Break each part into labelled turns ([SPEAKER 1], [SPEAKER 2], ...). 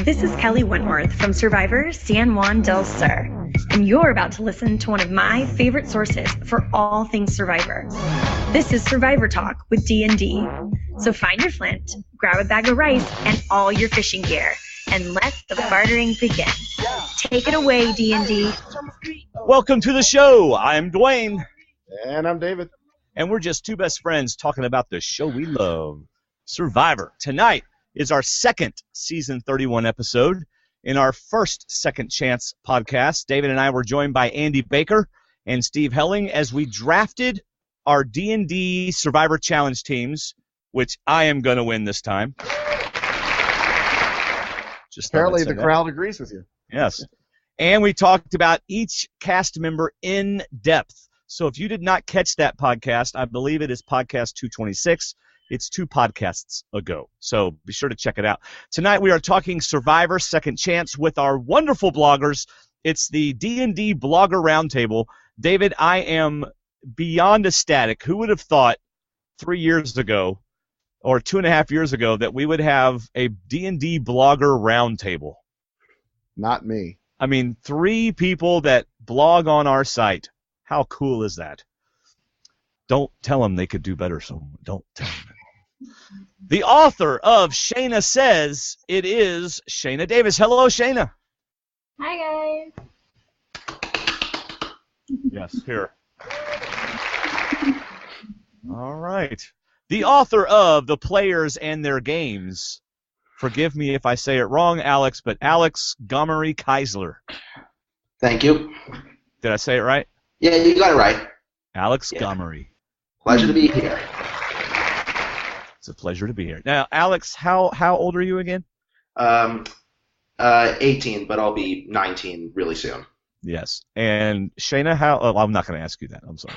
[SPEAKER 1] This is Kelly Wentworth from Survivor San Juan del Sur, and you're about to listen to one of my favorite sources for all things Survivor. This is Survivor Talk with D&D. So find your flint, grab a bag of rice, and all your fishing gear, and let the bartering begin. Take it away, D&D.
[SPEAKER 2] Welcome to the show. I'm Dwaine.
[SPEAKER 3] And I'm David.
[SPEAKER 2] And we're just two best friends talking about the show we love, Survivor. Tonight is our second season 31 episode. In our first Second Chance podcast, David and I were joined by Andy Baker and Steve Helling as we drafted our D&D Survivor Challenge teams, which I am going to win this time. Just
[SPEAKER 3] apparently the crowd agrees with you.
[SPEAKER 2] Yes. And we talked about each cast member in depth. So if you did not catch that podcast, I believe it is podcast 226. It's 2 podcasts ago. So be sure to check it out. Tonight we are talking Survivor Second Chance with our wonderful bloggers. It's the D&D Blogger Roundtable. David, I am beyond ecstatic. Who would have thought 3 years ago or 2.5 years ago that we would have a D&D Blogger Roundtable?
[SPEAKER 3] Not me.
[SPEAKER 2] I mean, 3 people that blog on our site. How cool is that? Don't tell them they could do better, so don't tell them. The author of Shayna Says It is Shayna Davis. Hello, Shayna.
[SPEAKER 4] Hi, guys.
[SPEAKER 2] Yes, here. All right. The author of The Players and Their Games. Forgive me if I say it wrong, Alex, but Alex Gomery Keisler.
[SPEAKER 5] Thank you.
[SPEAKER 2] Did I say it right?
[SPEAKER 5] Yeah, you got it right.
[SPEAKER 2] Alex Gomery.
[SPEAKER 5] Pleasure to be here.
[SPEAKER 2] It's a pleasure to be here. Now, Alex, how old are you again?
[SPEAKER 5] 18, but I'll be 19 really soon.
[SPEAKER 2] Yes. And Shayna, how? Oh, I'm not going to ask you that. I'm sorry.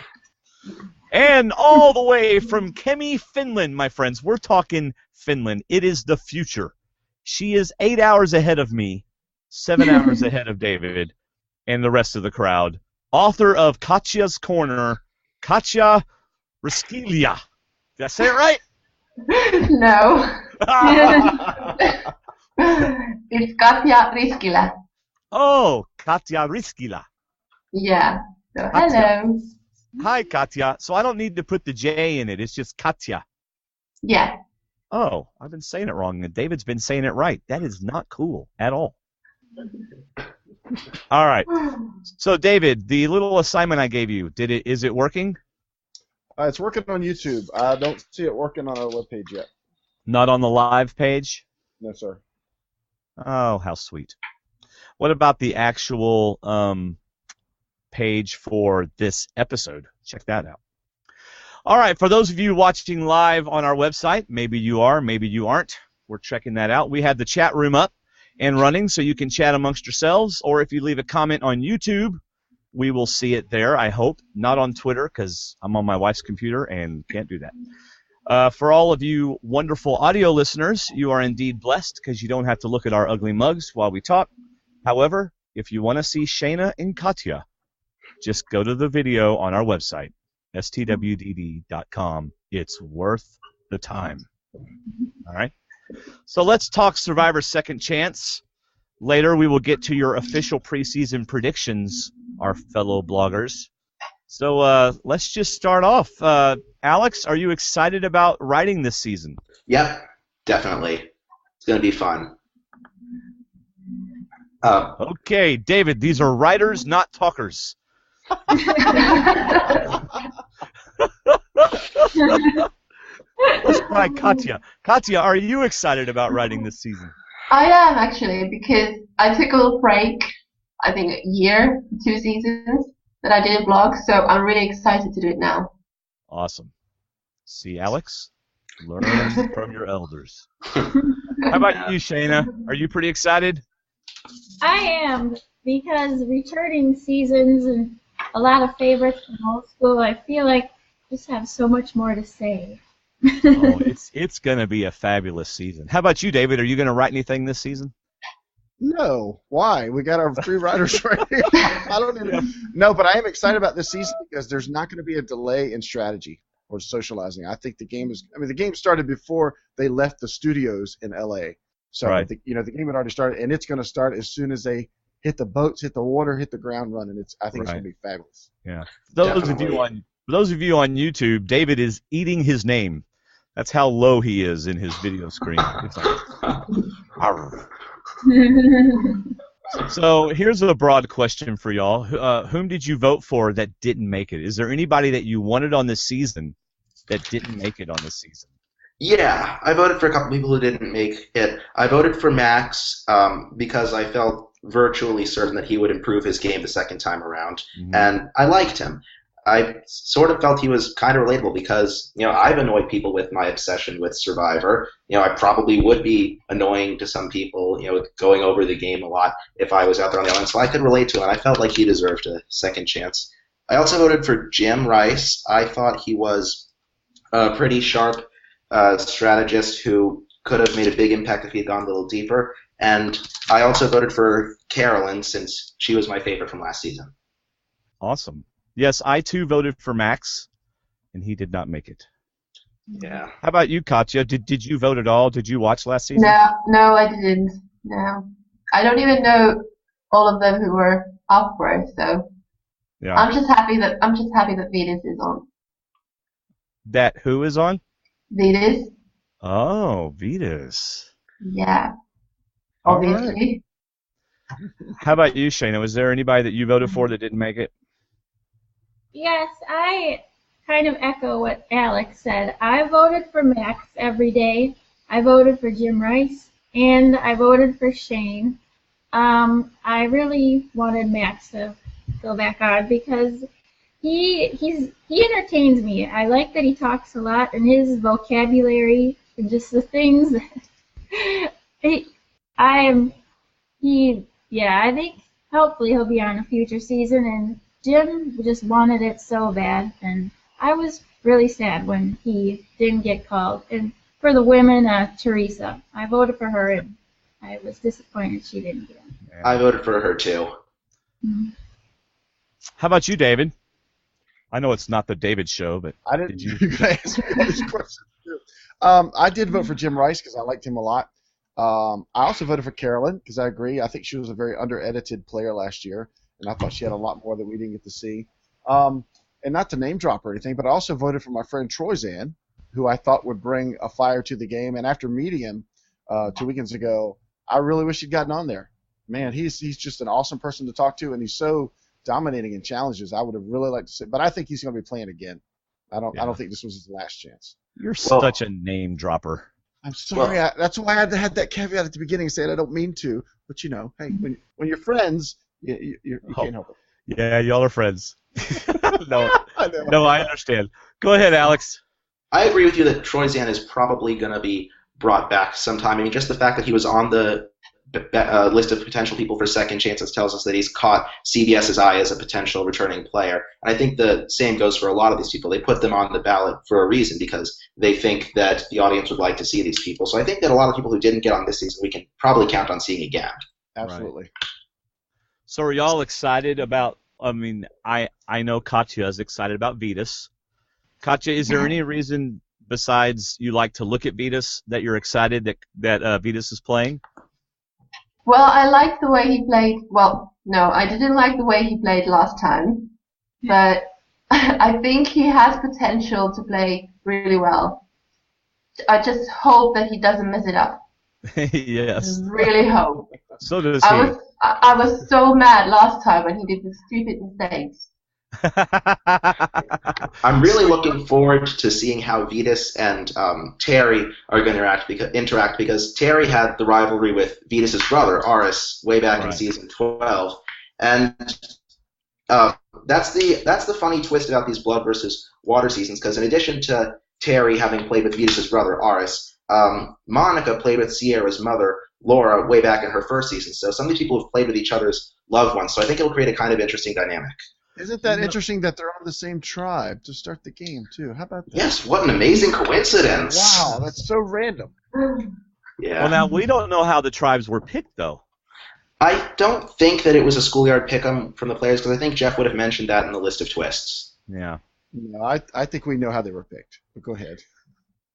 [SPEAKER 2] And all the way from Kemi, Finland, my friends. We're talking Finland. It is the future. She is 8 hours ahead of me, 7 hours ahead of David, and the rest of the crowd. Author of Katja's Corner, Katja Riskilia. Did I say it right?
[SPEAKER 4] No. It's Katja Riskila.
[SPEAKER 2] Oh, Katja Riskila.
[SPEAKER 4] Yeah. So,
[SPEAKER 2] Katja.
[SPEAKER 4] hello.
[SPEAKER 2] Hi, Katja. So I don't need to put the J in it. It's just Katja.
[SPEAKER 4] Yeah.
[SPEAKER 2] Oh, I've been saying it wrong, and David's been saying it right. That is not cool at all. All right. So, David, the little assignment I gave you, is it working?
[SPEAKER 3] It's working on YouTube. I don't see it working on our webpage yet.
[SPEAKER 2] Not on the live page?
[SPEAKER 3] No, sir.
[SPEAKER 2] Oh, how sweet. What about the actual page for this episode? Check that out. All right, for those of you watching live on our website, maybe you are, maybe you aren't. We're checking that out. We have the chat room up and running so you can chat amongst yourselves, or if you leave a comment on YouTube, we will see it there, I hope. Not on Twitter, because I'm on my wife's computer and can't do that. For all of you wonderful audio listeners, you are indeed blessed because you don't have to look at our ugly mugs while we talk. However, if you want to see Shayna and Katja, just go to the video on our website, stwdd.com. It's worth the time. All right? So let's talk Survivor Second Chance. Later, we will get to your official preseason predictions, our fellow bloggers. So let's just start off. Alex, are you excited about writing this season?
[SPEAKER 5] Yep, definitely. It's going to be fun.
[SPEAKER 2] Okay, David, these are writers, not talkers. Let's try Katja. Katja, are you excited about writing this season?
[SPEAKER 4] I am, actually, because I took a little break, I think a year, 2 seasons, that I didn't blog, so I'm really excited to do it now.
[SPEAKER 2] Awesome. See, Alex? Learn from your elders. How about you, Shayna? Are you pretty excited?
[SPEAKER 6] I am, because returning seasons and a lot of favorites from old school, I feel like I just have so much more to say.
[SPEAKER 2] Oh, it's going to be a fabulous season. How about you, David? Are you going to write anything this season?
[SPEAKER 3] No. Why? We got our 3 writers right here. I don't even. No, but I am excited about this season because there's not going to be a delay in strategy or socializing. I think the game is. I mean, the game started before they left the studios in LA. So
[SPEAKER 2] Right.
[SPEAKER 3] the game had already started, and it's going to start as soon as they hit the boats, hit the water, hit the ground running. I think it's
[SPEAKER 2] Right.
[SPEAKER 3] going to be fabulous.
[SPEAKER 2] Yeah. For those of you on YouTube, David is eating his name. That's how low he is in his video screen. It's like, "Arr." So here's a broad question for y'all. Whom did you vote for that didn't make it? Is there anybody that you wanted on this season that didn't make it on this season?
[SPEAKER 5] Yeah, I voted for a couple people who didn't make it. I voted for Max because I felt virtually certain that he would improve his game the second time around, and I liked him. I sort of felt he was kind of relatable because, I've annoyed people with my obsession with Survivor. I probably would be annoying to some people, going over the game a lot if I was out there on the island, so I could relate to him, and I felt like he deserved a second chance. I also voted for Jim Rice. I thought he was a pretty sharp strategist who could have made a big impact if he had gone a little deeper. And I also voted for Carolyn since she was my favorite from last season.
[SPEAKER 2] Awesome. Yes, I too voted for Max, and he did not make it.
[SPEAKER 5] Yeah.
[SPEAKER 2] How about you, Katja? Did you vote at all? Did you watch last season?
[SPEAKER 4] No, I didn't. No, I don't even know all of them who were up for it. So
[SPEAKER 2] Yeah.
[SPEAKER 4] I'm just happy that Venus is on.
[SPEAKER 2] That who is on?
[SPEAKER 4] Venus.
[SPEAKER 2] Oh, Vetus.
[SPEAKER 4] Yeah.
[SPEAKER 2] All
[SPEAKER 4] Obviously.
[SPEAKER 2] How about you, Shayna? Was there anybody that you voted for that didn't make it?
[SPEAKER 6] Yes, I kind of echo what Alex said. I voted for Max every day. I voted for Jim Rice, and I voted for Shane. I really wanted Max to go back on because he entertains me. I like that he talks a lot, and his vocabulary and just the things that I think hopefully he'll be on a future season, and Jim just wanted it so bad, and I was really sad when he didn't get called. And for the women, Teresa, I voted for her, and I was disappointed she didn't get it.
[SPEAKER 5] I voted for her too.
[SPEAKER 6] Mm-hmm.
[SPEAKER 2] How about you, David? I know it's not the David show, but
[SPEAKER 3] I didn't.
[SPEAKER 2] did you?
[SPEAKER 3] You could ask me all these questions too. I did vote for Jim Rice because I liked him a lot. I also voted for Carolyn because I agree. I think she was a very under-edited player last year, and I thought she had a lot more that we didn't get to see. And not to name drop or anything, but I also voted for my friend Troyzan, who I thought would bring a fire to the game. And after meeting him 2 weekends ago, I really wish he'd gotten on there. Man, he's just an awesome person to talk to, and he's so dominating in challenges. I would have really liked to see, but I think he's going to be playing again. I don't think this was his last chance.
[SPEAKER 2] You're such a name dropper.
[SPEAKER 3] I'm sorry. That's why I had to have that caveat at the beginning saying I don't mean to. But hey, when you're friends, you can't help it.
[SPEAKER 2] Yeah, y'all are friends. No, I understand. Go ahead, Alex.
[SPEAKER 5] I agree with you that Troyzan is probably going to be brought back sometime. I mean, just the fact that he was on the list of potential people for second chances tells us that he's caught CBS's eye as a potential returning player. And I think the same goes for a lot of these people. They put them on the ballot for a reason because they think that the audience would like to see these people. So I think that a lot of people who didn't get on this season, we can probably count on seeing again.
[SPEAKER 3] Absolutely.
[SPEAKER 2] Right. So are y'all excited about, I know Katja is excited about Vetus. Katja, is there any reason besides you like to look at Vetus that you're excited that Vetus is playing?
[SPEAKER 4] Well, I liked the way he played. Well, no, I didn't like the way he played last time, but I think he has potential to play really well. I just hope that he doesn't mess it up.
[SPEAKER 2] Yes.
[SPEAKER 4] I really hope.
[SPEAKER 2] So does he.
[SPEAKER 4] I was so mad last time when he did the stupid mistakes.
[SPEAKER 5] I'm really looking forward to seeing how Vetus and Terry are going to interact because Terry had the rivalry with Vetus's brother, Aris, way back in season 12. And that's the funny twist about these blood versus water seasons because in addition to Terry having played with Vetus's brother, Aris, Monica played with Sierra's mother, Laura, way back in her first season. So some of these people have played with each other's loved ones. So I think it'll create a kind of interesting dynamic.
[SPEAKER 3] Isn't that interesting that they're on the same tribe to start the game, too? How about that?
[SPEAKER 5] Yes, what an amazing coincidence.
[SPEAKER 3] Wow, that's so random.
[SPEAKER 5] Yeah.
[SPEAKER 2] Well, now, we don't know how the tribes were picked, though.
[SPEAKER 5] I don't think that it was a schoolyard pick-em from the players because I think Jeff would have mentioned that in the list of twists.
[SPEAKER 2] Yeah.
[SPEAKER 3] No, I think we know how they were picked, but go ahead.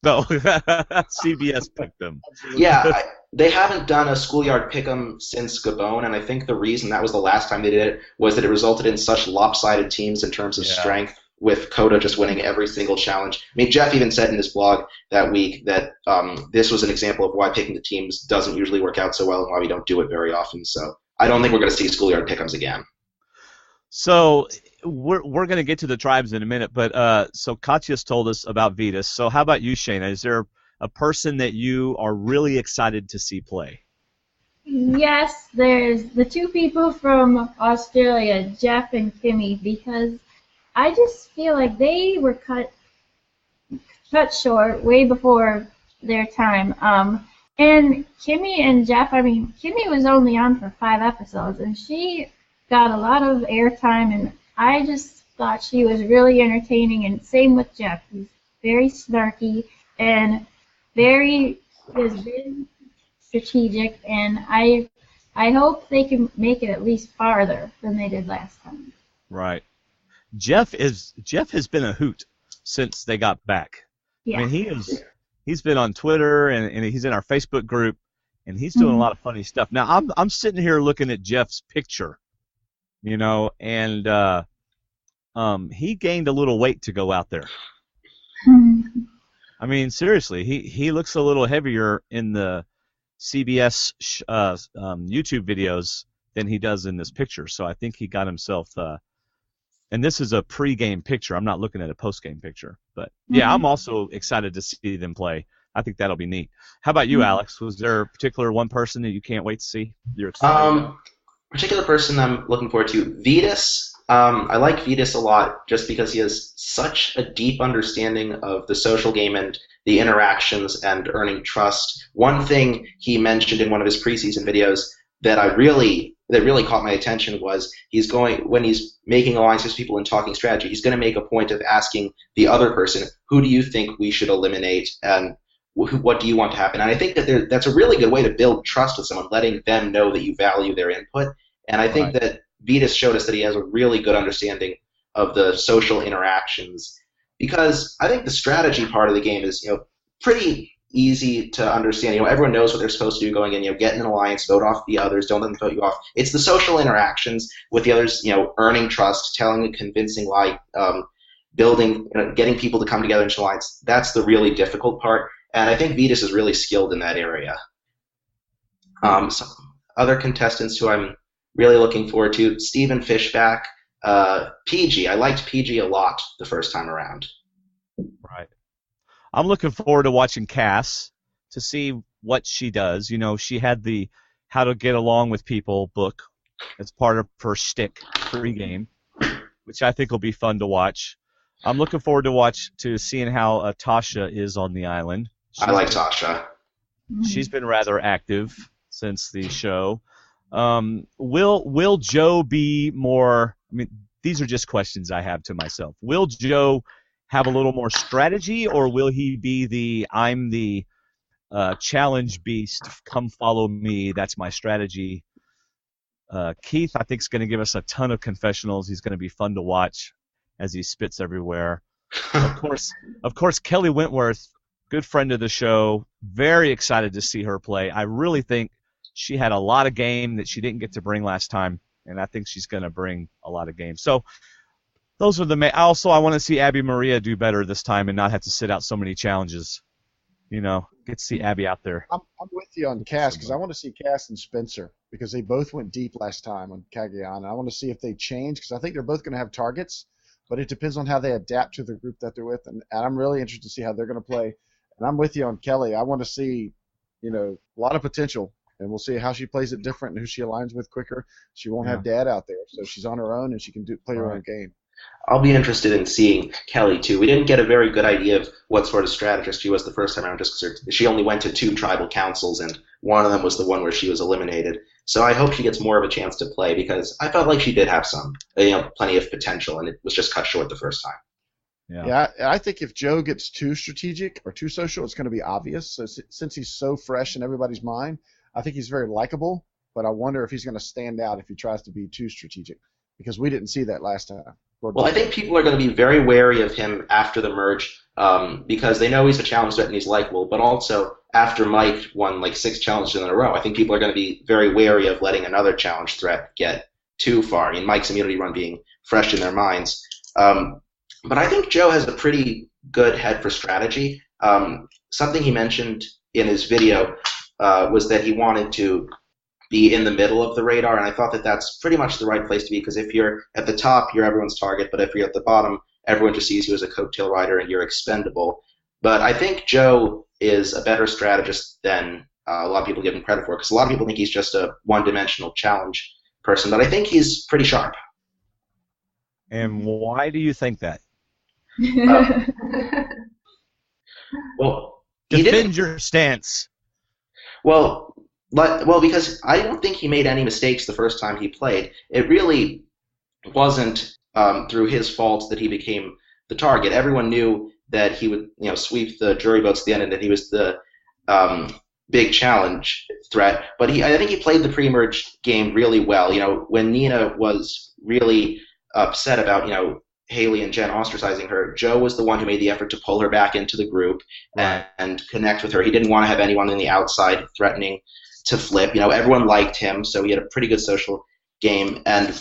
[SPEAKER 2] No, CBS picked them.
[SPEAKER 5] Yeah, they haven't done a schoolyard pick'em since Gabon, and I think the reason that was the last time they did it was that it resulted in such lopsided teams in terms of strength, with Coda just winning every single challenge. I mean, Jeff even said in his blog that week that this was an example of why picking the teams doesn't usually work out so well and why we don't do it very often. So I don't think we're going to see schoolyard pick'ems again.
[SPEAKER 2] So we're going to get to the tribes in a minute, but so Katja's told us about Vetus. So how about you, Shayna? Is there a person that you are really excited to see play?
[SPEAKER 6] Yes, there's the two people from Australia, Jeff and Kimmy, because I just feel like they were cut short way before their time. And Kimmy and Jeff, I mean, Kimmy was only on for 5 episodes, and she got a lot of airtime, and I just thought she was really entertaining, and same with Jeff. He's very snarky and very strategic, and I hope they can make it at least farther than they did last time.
[SPEAKER 2] Right. Jeff has been a hoot since they got back.
[SPEAKER 6] Yeah.
[SPEAKER 2] I mean, he's been on Twitter and he's in our Facebook group, and he's doing a lot of funny stuff. Now I'm sitting here looking at Jeff's picture, you know, and he gained a little weight to go out there. I mean, seriously, he looks a little heavier in the CBS YouTube videos than he does in this picture. So I think he got himself. And this is a pre-game picture. I'm not looking at a post-game picture. But, yeah, I'm also excited to see them play. I think that'll be neat. How about you, Alex? Was there a particular one person that you can't wait to see? You're excited about?
[SPEAKER 5] Particular person I'm looking forward to, Vetus. I like Vetus a lot just because he has such a deep understanding of the social game and the interactions and earning trust. One thing he mentioned in one of his preseason videos that really caught my attention was when he's making alliances with people and talking strategy, he's going to make a point of asking the other person, who do you think we should eliminate and what do you want to happen? And I think that that's a really good way to build trust with someone, letting them know that you value their input. And I think that Vetus showed us that he has a really good understanding of the social interactions, because I think the strategy part of the game is, pretty easy to understand. Everyone knows what they're supposed to do going in. Get in an alliance, vote off the others, don't let them vote you off. It's the social interactions with the others, earning trust, telling a convincing lie, building, getting people to come together in an alliance. That's the really difficult part, and I think Vetus is really skilled in that area. Some other contestants who I'm really looking forward to, Stephen Fishback, PG. I liked PG a lot the first time around.
[SPEAKER 2] Right. I'm looking forward to watching Cass to see what she does. She had the How to Get Along with People book as part of her shtick pregame, which I think will be fun to watch. I'm looking forward to seeing how Tasha is on the island.
[SPEAKER 5] I like Tasha.
[SPEAKER 2] She's been rather active since the show. Will Joe be more? I mean, these are just questions I have to myself. Will Joe have a little more strategy, or will he be I'm the challenge beast, come follow me, that's my strategy? Keith, I think, is going to give us a ton of confessionals. He's going to be fun to watch as he spits everywhere. Of course, Kelly Wentworth, good friend of the show, very excited to see her play. I really think she had a lot of game that she didn't get to bring last time, and I think she's going to bring a lot of game. So those are the also, I want to see Abby Maria do better this time and not have to sit out so many challenges. Get to see Abby out there.
[SPEAKER 3] I'm with you on Cass, because I want to see Cass and Spencer, because they both went deep last time on Cagayan. I want to see if they change, because I think they're both going to have targets, but it depends on how they adapt to the group that they're with, and I'm really interested to see how they're going to play. And I'm with you on Kelly. I want to see, a lot of potential. And we'll see how she plays it different and who she aligns with quicker. She won't have Dad out there, so she's on her own and she can play her own game.
[SPEAKER 5] I'll be interested in seeing Kelly, too. We didn't get a very good idea of what sort of strategist she was the first time around, just because she only went to 2 tribal councils, and one of them was the one where she was eliminated. So I hope she gets more of a chance to play, because I felt like she did have some, plenty of potential, and it was just cut short the first time.
[SPEAKER 3] Yeah, I think if Joe gets too strategic or too social, it's going to be obvious. So since he's so fresh in everybody's mind, I think he's very likable, but I wonder if he's going to stand out if he tries to be too strategic, because we didn't see that last time.
[SPEAKER 5] Well, I think people are going to be very wary of him after the merge, because they know he's a challenge threat and he's likable, but also after Mike won like 6 challenges in a row, I think people are going to be very wary of letting another challenge threat get too far. I mean, Mike's immunity run being fresh in their minds. But I think Joe has a pretty good head for strategy. Something he mentioned in his video was that he wanted to be in the middle of the radar, and I thought that that's pretty much the right place to be, because if you're at the top, you're everyone's target, but if you're at the bottom, everyone just sees you as a coattail rider and you're expendable. But I think Joe is a better strategist than a lot of people give him credit for, because a lot of people think he's just a one-dimensional challenge person, but I think he's pretty sharp.
[SPEAKER 2] And why do you think that?
[SPEAKER 5] Well,
[SPEAKER 2] defend your stance.
[SPEAKER 5] Well, because I don't think he made any mistakes the first time he played. It really wasn't through his fault that he became the target. Everyone knew that he would, sweep the jury votes at the end, and that he was the big challenge threat. But I think he played the pre-merge game really well. When Nina was really upset about, Haley and Jen ostracizing her, Joe was the one who made the effort to pull her back into the group and connect with her. He didn't want to have anyone on the outside threatening to flip. Everyone liked him, so he had a pretty good social game, and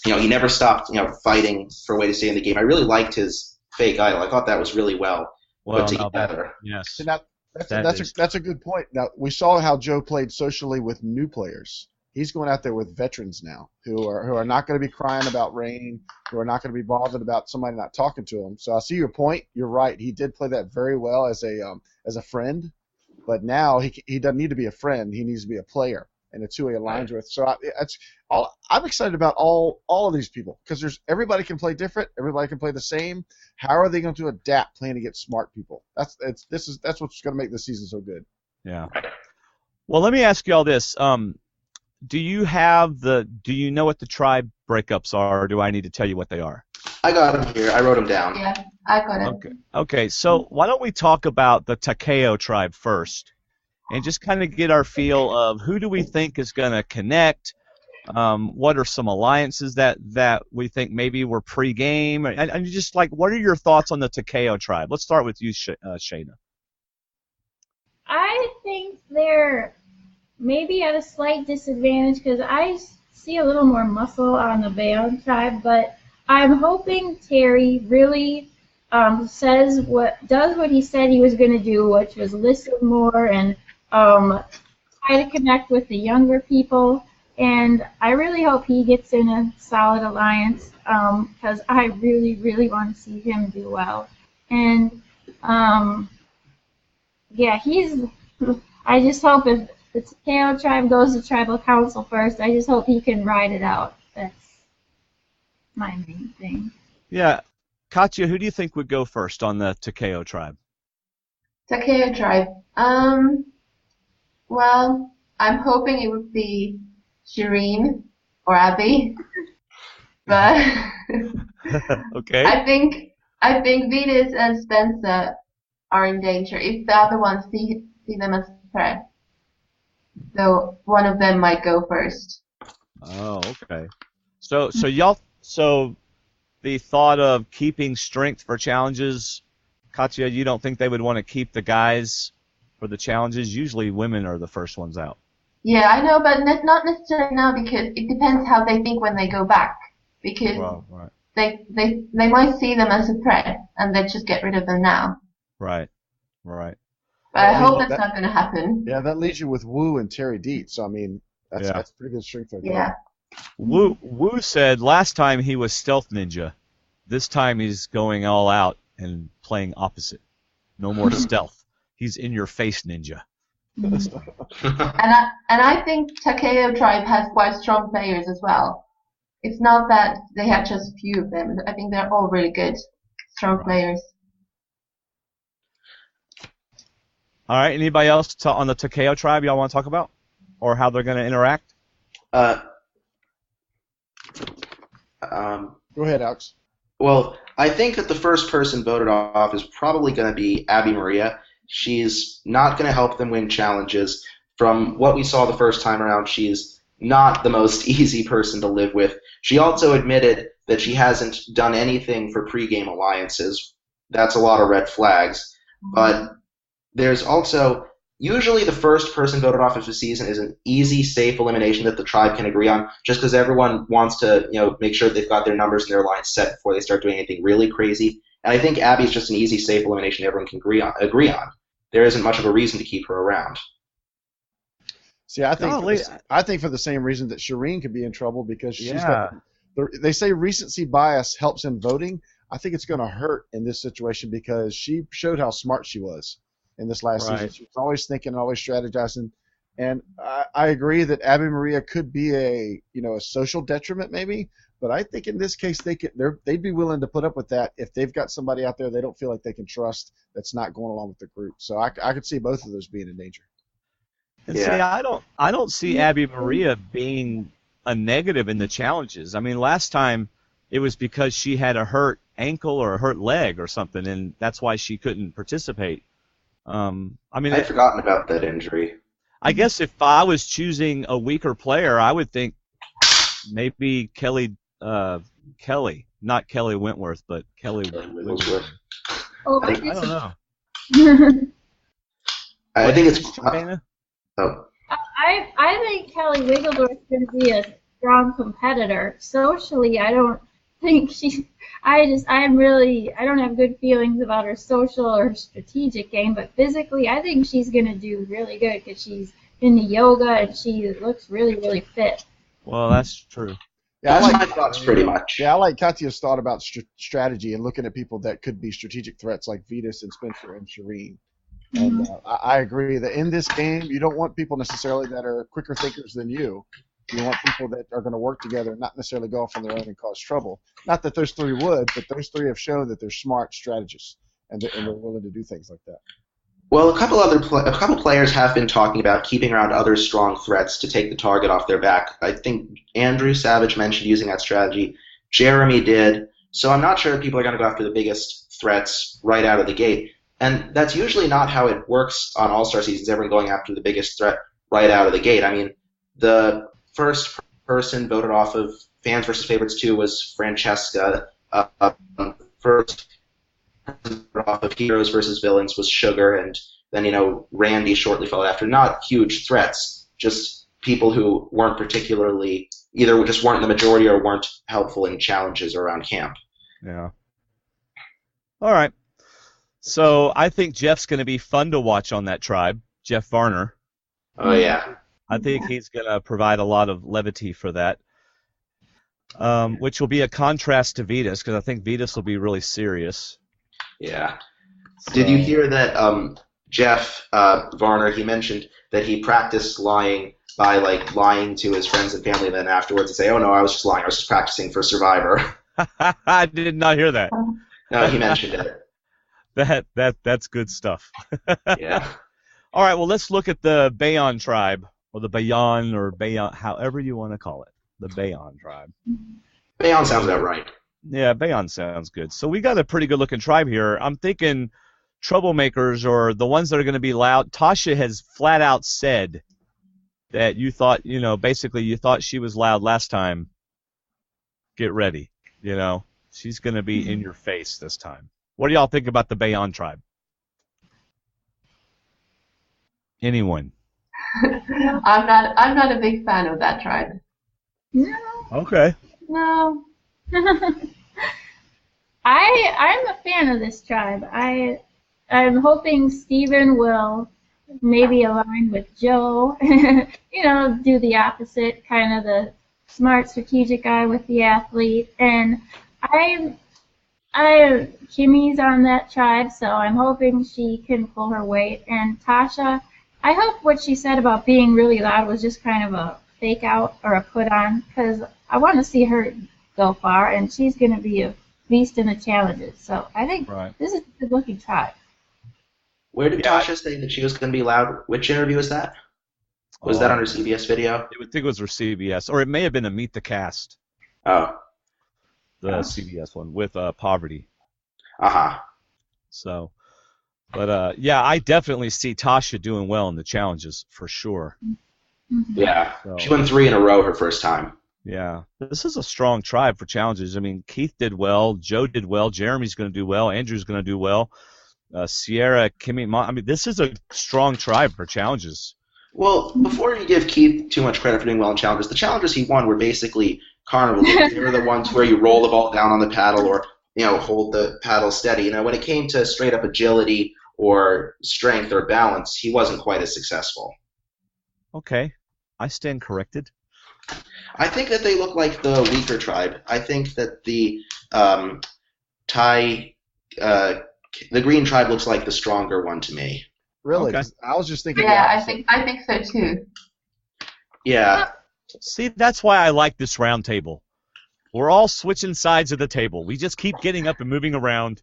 [SPEAKER 5] he never stopped, fighting for a way to stay in the game. I really liked his fake idol. I thought that was really well put together.
[SPEAKER 2] Yes.
[SPEAKER 3] That's a good point. Now, we saw how Joe played socially with new players. He's going out there with veterans now who are not going to be crying about rain, who are not going to be bothered about somebody not talking to him. So I see your point. You're right. He did play that very well as a friend, but now he doesn't need to be a friend. He needs to be a player, and it's who he aligns with. So I'm excited about all of these people, because everybody can play different. Everybody can play the same. How are they going to adapt playing against smart people? That's what's going to make this season so good.
[SPEAKER 2] Yeah. Well, let me ask you all this. Do you know what the tribe breakups are, or do I need to tell you what they are?
[SPEAKER 5] I got them here. I wrote them down.
[SPEAKER 4] Yeah, I got it.
[SPEAKER 2] Okay. So why don't we talk about the Takeo tribe first, and just kind of get our feel of who do we think is going to connect. What are some alliances that we think maybe were pre-game, and just like, what are your thoughts on the Takeo tribe? Let's start with you, Shayna.
[SPEAKER 6] I think they're maybe at a slight disadvantage because I see a little more muscle on the Bayon tribe, but I'm hoping Terry really does what he said he was going to do, which was listen more and try to connect with the younger people. And I really hope he gets in a solid alliance, because I really, really want to see him do well. And I just hope if the Takeo tribe goes to tribal council first, I just hope he can ride it out. That's my main thing.
[SPEAKER 2] Yeah. Katja, who do you think would go first on the Takeo tribe?
[SPEAKER 4] Takeo tribe. Well, I'm hoping it would be Shireen or Abby, but
[SPEAKER 2] okay.
[SPEAKER 4] I think Venus and Spencer are in danger if the other ones see them as a threat. So one of them might go first.
[SPEAKER 2] Oh, okay. So the thought of keeping strength for challenges, Katja, you don't think they would want to keep the guys for the challenges? Usually women are the first ones out.
[SPEAKER 4] Yeah, I know, but not necessarily now, because it depends how they think when they go back. Because they might see them as a threat, and they just get rid of them now.
[SPEAKER 2] Right.
[SPEAKER 4] But I hope that's not going to happen.
[SPEAKER 3] Yeah, that leaves you with Wu and Terry Dietz. So, I mean, that's pretty good strength right there.
[SPEAKER 4] Yeah.
[SPEAKER 2] Wu said last time he was stealth ninja. This time he's going all out and playing opposite. No more stealth. He's in your face ninja.
[SPEAKER 4] And I think Takeo tribe has quite strong players as well. It's not that they have just a few of them. I think they're all really good, strong players.
[SPEAKER 2] All right. Anybody else on the Takeo tribe y'all want to talk about, or how they're going to interact?
[SPEAKER 3] Go ahead, Alex.
[SPEAKER 5] Well, I think that the first person voted off is probably going to be Abby Maria. She's not going to help them win challenges. From what we saw the first time around, she's not the most easy person to live with. She also admitted that she hasn't done anything for pregame alliances. That's a lot of red flags. But there's also usually the first person voted off of the season is an easy, safe elimination that the tribe can agree on, just because everyone wants to, make sure they've got their numbers and their lines set before they start doing anything really crazy. And I think Abby is just an easy, safe elimination everyone can agree on. There isn't much of a reason to keep her around.
[SPEAKER 3] See, I think for the same reason that Shireen could be in trouble because she's got. They say recency bias helps in voting. I think it's going to hurt in this situation because she showed how smart she was in this last season. She was always thinking, always strategizing, and I agree that Abby Maria could be a social detriment maybe. But I think in this case they'd be willing to put up with that if they've got somebody out there they don't feel like they can trust that's not going along with the group. So I could see both of those being in danger.
[SPEAKER 2] And see, I don't see Abby Maria being a negative in the challenges. I mean, last time it was because she had a hurt ankle or a hurt leg or something, and that's why she couldn't participate. I'd
[SPEAKER 5] forgotten about that injury.
[SPEAKER 2] I guess if I was choosing a weaker player, I would think maybe Kelly, not Kelly Wentworth, but Kelly Wentworth.
[SPEAKER 6] Oh,
[SPEAKER 2] I don't know.
[SPEAKER 5] I think it's.
[SPEAKER 2] Oh.
[SPEAKER 6] I think Kelly Wigglesworth's going to be a strong competitor. Socially, I don't think I don't have good feelings about her social or strategic game, but physically, I think she's going to do really good because she's into yoga and she looks really, really fit.
[SPEAKER 2] Well, that's true.
[SPEAKER 3] Yeah,
[SPEAKER 5] that's my thoughts pretty much.
[SPEAKER 3] Yeah, I like Katya's thought about strategy and looking at people that could be strategic threats like Vetus and Spencer and Shireen. And I agree that in this game, you don't want people necessarily that are quicker thinkers than you. You want people that are going to work together and not necessarily go off on their own and cause trouble. Not that those three would, but those three have shown that they're smart strategists and they're willing to do things like that.
[SPEAKER 5] Well, a couple players have been talking about keeping around other strong threats to take the target off their back. I think Andrew Savage mentioned using that strategy. Jeremy did. So I'm not sure people are going to go after the biggest threats right out of the gate. And that's usually not how it works on All-Star seasons, everyone going after the biggest threat right out of the gate. I mean, the first person voted off of Fans vs. Favorites 2 was Francesca. First person voted off of Heroes vs. Villains was Sugar, and then, Randy shortly followed after. Not huge threats, just people who weren't particularly, either just weren't the majority or weren't helpful in challenges around camp.
[SPEAKER 2] Yeah. All right. So I think Jeff's going to be fun to watch on that tribe, Jeff Varner.
[SPEAKER 5] Oh, yeah.
[SPEAKER 2] I think he's going to provide a lot of levity for that, which will be a contrast to Vetus, because I think Vetus will be really serious.
[SPEAKER 5] Yeah. So. Did you hear that Jeff Varner, he mentioned that he practiced lying by, lying to his friends and family, and then afterwards to say, oh, no, I was just lying. I was just practicing for Survivor.
[SPEAKER 2] I did not hear that.
[SPEAKER 5] No, he mentioned it.
[SPEAKER 2] That's good stuff.
[SPEAKER 5] Yeah.
[SPEAKER 2] All right, well, let's look at the Bayon tribe, or the Bayon, or Bayon, however you want to call it, the Bayon tribe.
[SPEAKER 5] Bayon sounds about right.
[SPEAKER 2] Yeah, Bayon sounds good. So we got a pretty good-looking tribe here. I'm thinking troublemakers, or the ones that are going to be loud. Tasha has flat out said that you thought, basically you thought she was loud last time. Get ready, She's going to be in your face this time. What do y'all think about the Bayon tribe? Anyone?
[SPEAKER 4] I'm not a big fan of that tribe.
[SPEAKER 6] No.
[SPEAKER 2] Okay.
[SPEAKER 6] No. I'm a fan of this tribe. I'm hoping Steven will maybe align with Joe. Do the opposite, kind of the smart, strategic guy with the athlete. And Kimmy's on that tribe, so I'm hoping she can pull her weight. And Tasha, I hope what she said about being really loud was just kind of a fake out or a put on, because I want to see her go far, and she's going to be a beast in the challenges. So I think This is a good-looking tribe.
[SPEAKER 5] Where did Tasha say that she was going to be loud? Which interview was that? Was that on her CBS video?
[SPEAKER 2] I would think it was her CBS, or it may have been a Meet the Cast.
[SPEAKER 5] Oh.
[SPEAKER 2] The CBS one with Poverty.
[SPEAKER 5] Uh-huh.
[SPEAKER 2] So, but I definitely see Tasha doing well in the challenges for sure.
[SPEAKER 6] Mm-hmm.
[SPEAKER 5] Yeah, she won 3 in a row her first time.
[SPEAKER 2] Yeah, this is a strong tribe for challenges. I mean, Keith did well, Joe did well, Jeremy's going to do well, Andrew's going to do well. Sierra, Kimmy. I mean, this is a strong tribe for challenges.
[SPEAKER 5] Well, before you give Keith too much credit for doing well in challenges, the challenges he won were basically carnival games. They were the ones where you roll the ball down on the paddle or hold the paddle steady. When it came to straight up agility or strength or balance, he wasn't quite as successful.
[SPEAKER 2] Okay, I stand corrected.
[SPEAKER 5] I think that they look like the weaker tribe. I think that the the green tribe looks like the stronger one to me.
[SPEAKER 3] Really?
[SPEAKER 2] Okay.
[SPEAKER 3] I was just thinking.
[SPEAKER 4] Yeah, I think so too.
[SPEAKER 5] Yeah.
[SPEAKER 2] See, that's why I like this round table. We're all switching sides of the table. We just keep getting up and moving around,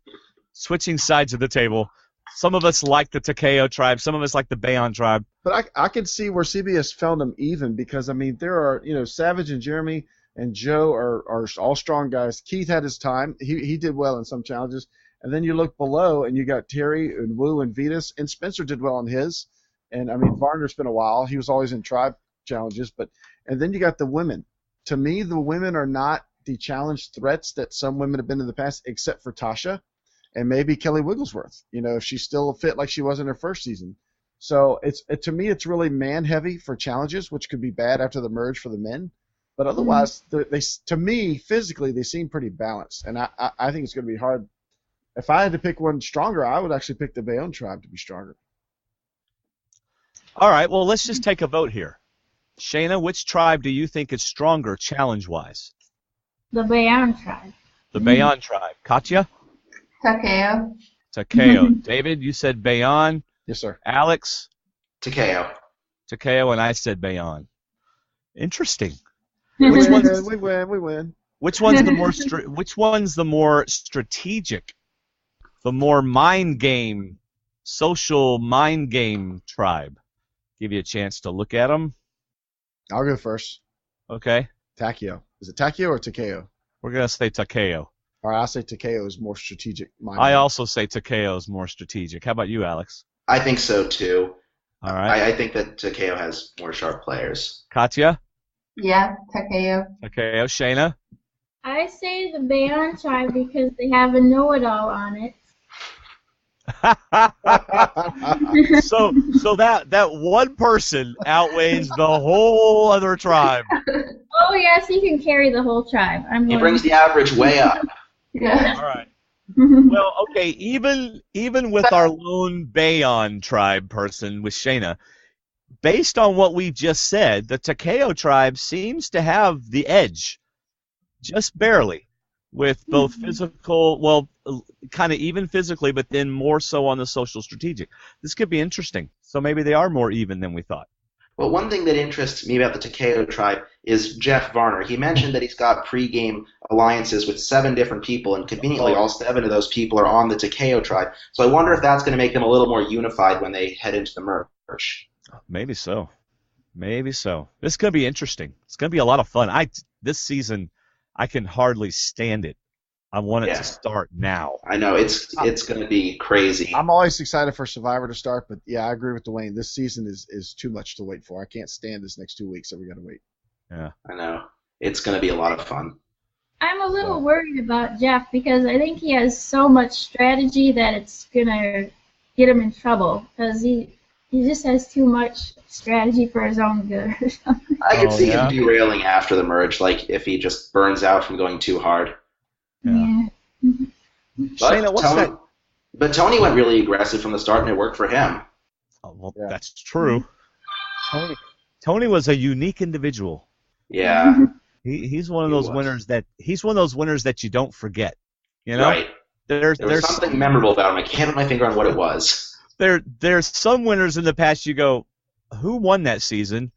[SPEAKER 2] switching sides of the table. Some of us like the Takeo tribe. Some of us like the Bayon tribe.
[SPEAKER 3] But I can see where CBS found them even because, I mean, there are, Savage and Jeremy and Joe are all strong guys. Keith had his time. He did well in some challenges. And then you look below, and you got Terry and Wu and Vetus, and Spencer did well in his. And, I mean, Varner's been a while. He was always in tribe challenges. And then you got the women. To me, the women are not the challenge threats that some women have been in the past, except for Tasha and maybe Kelly Wigglesworth, if she's still fit like she was in her first season. So to me, it's really man-heavy for challenges, which could be bad after the merge for the men. But otherwise, to me, physically, they seem pretty balanced. And I think it's going to be hard. If I had to pick one stronger, I would actually pick the Bayonne tribe to be stronger.
[SPEAKER 2] All right, well, let's just take a vote here. Shayna, which tribe do you think is stronger challenge-wise?
[SPEAKER 6] The Bayon tribe.
[SPEAKER 2] The Bayon tribe. Katja?
[SPEAKER 4] Takeo.
[SPEAKER 2] Takeo. David, you said Bayon.
[SPEAKER 3] Yes, sir.
[SPEAKER 2] Alex?
[SPEAKER 5] Takeo.
[SPEAKER 2] Takeo, and I said Bayon. Interesting.
[SPEAKER 3] We win.
[SPEAKER 2] Which one's the more strategic? The more mind game, social mind game tribe. Give you a chance to look at them.
[SPEAKER 3] I'll go first.
[SPEAKER 2] Okay.
[SPEAKER 3] Takeo. Is it Takeo or Takeo?
[SPEAKER 2] We're going to say Takeo.
[SPEAKER 3] All right, I'll say Takeo is more strategic.
[SPEAKER 2] I also say Takeo is more strategic. How about you, Alex?
[SPEAKER 5] I think so, too.
[SPEAKER 2] All right.
[SPEAKER 5] I think that Takeo has more sharp players.
[SPEAKER 2] Katja?
[SPEAKER 4] Yeah, Takeo.
[SPEAKER 2] Takeo. Shayna?
[SPEAKER 6] I say the Bayon tribe because they have a know-it-all on it.
[SPEAKER 2] so that one person outweighs the whole other tribe.
[SPEAKER 6] Oh yes, he can carry the whole tribe.
[SPEAKER 5] He brings the average way up.
[SPEAKER 4] Yeah.
[SPEAKER 2] All right. Well, okay. Even with our lone Bayon tribe person with Shayna, based on what we just said, the Takeo tribe seems to have the edge, just barely, with both physical, well, kind of even physically, but then more so on the social strategic. This could be interesting. So maybe they are more even than we thought.
[SPEAKER 5] Well, one thing that interests me about the Takeo tribe is Jeff Varner. He mentioned that he's got pre-game alliances with 7 different people, and conveniently all 7 of those people are on the Takeo tribe. So I wonder if that's going to make them a little more unified when they head into the merge.
[SPEAKER 2] Maybe so. Maybe so. This is going to be interesting. It's going to be a lot of fun. This season, I can hardly stand it. I want it to start now.
[SPEAKER 5] I know. It's going to be crazy.
[SPEAKER 3] I'm always excited for Survivor to start, but yeah, I agree with Dwaine. This season is too much to wait for. I can't stand this next 2 weeks, so we got to wait.
[SPEAKER 2] Yeah.
[SPEAKER 5] I know. It's going to be a lot of fun.
[SPEAKER 6] I'm a little worried about Jeff because I think he has so much strategy that it's going to get him in trouble because he just has too much strategy for his own good.
[SPEAKER 5] I could see him derailing after the merge, like if he just burns out from going too hard.
[SPEAKER 6] Yeah.
[SPEAKER 2] Shayna, what's that?
[SPEAKER 5] But Tony went really aggressive from the start, and it worked for him.
[SPEAKER 2] Oh, well, that's true. Tony was a unique individual.
[SPEAKER 5] Yeah.
[SPEAKER 2] He's one of those winners that you don't forget. You know?
[SPEAKER 5] Right.
[SPEAKER 2] There's
[SPEAKER 5] something memorable about him. I can't put my finger on what it was.
[SPEAKER 2] There's some winners in the past you go, who won that season?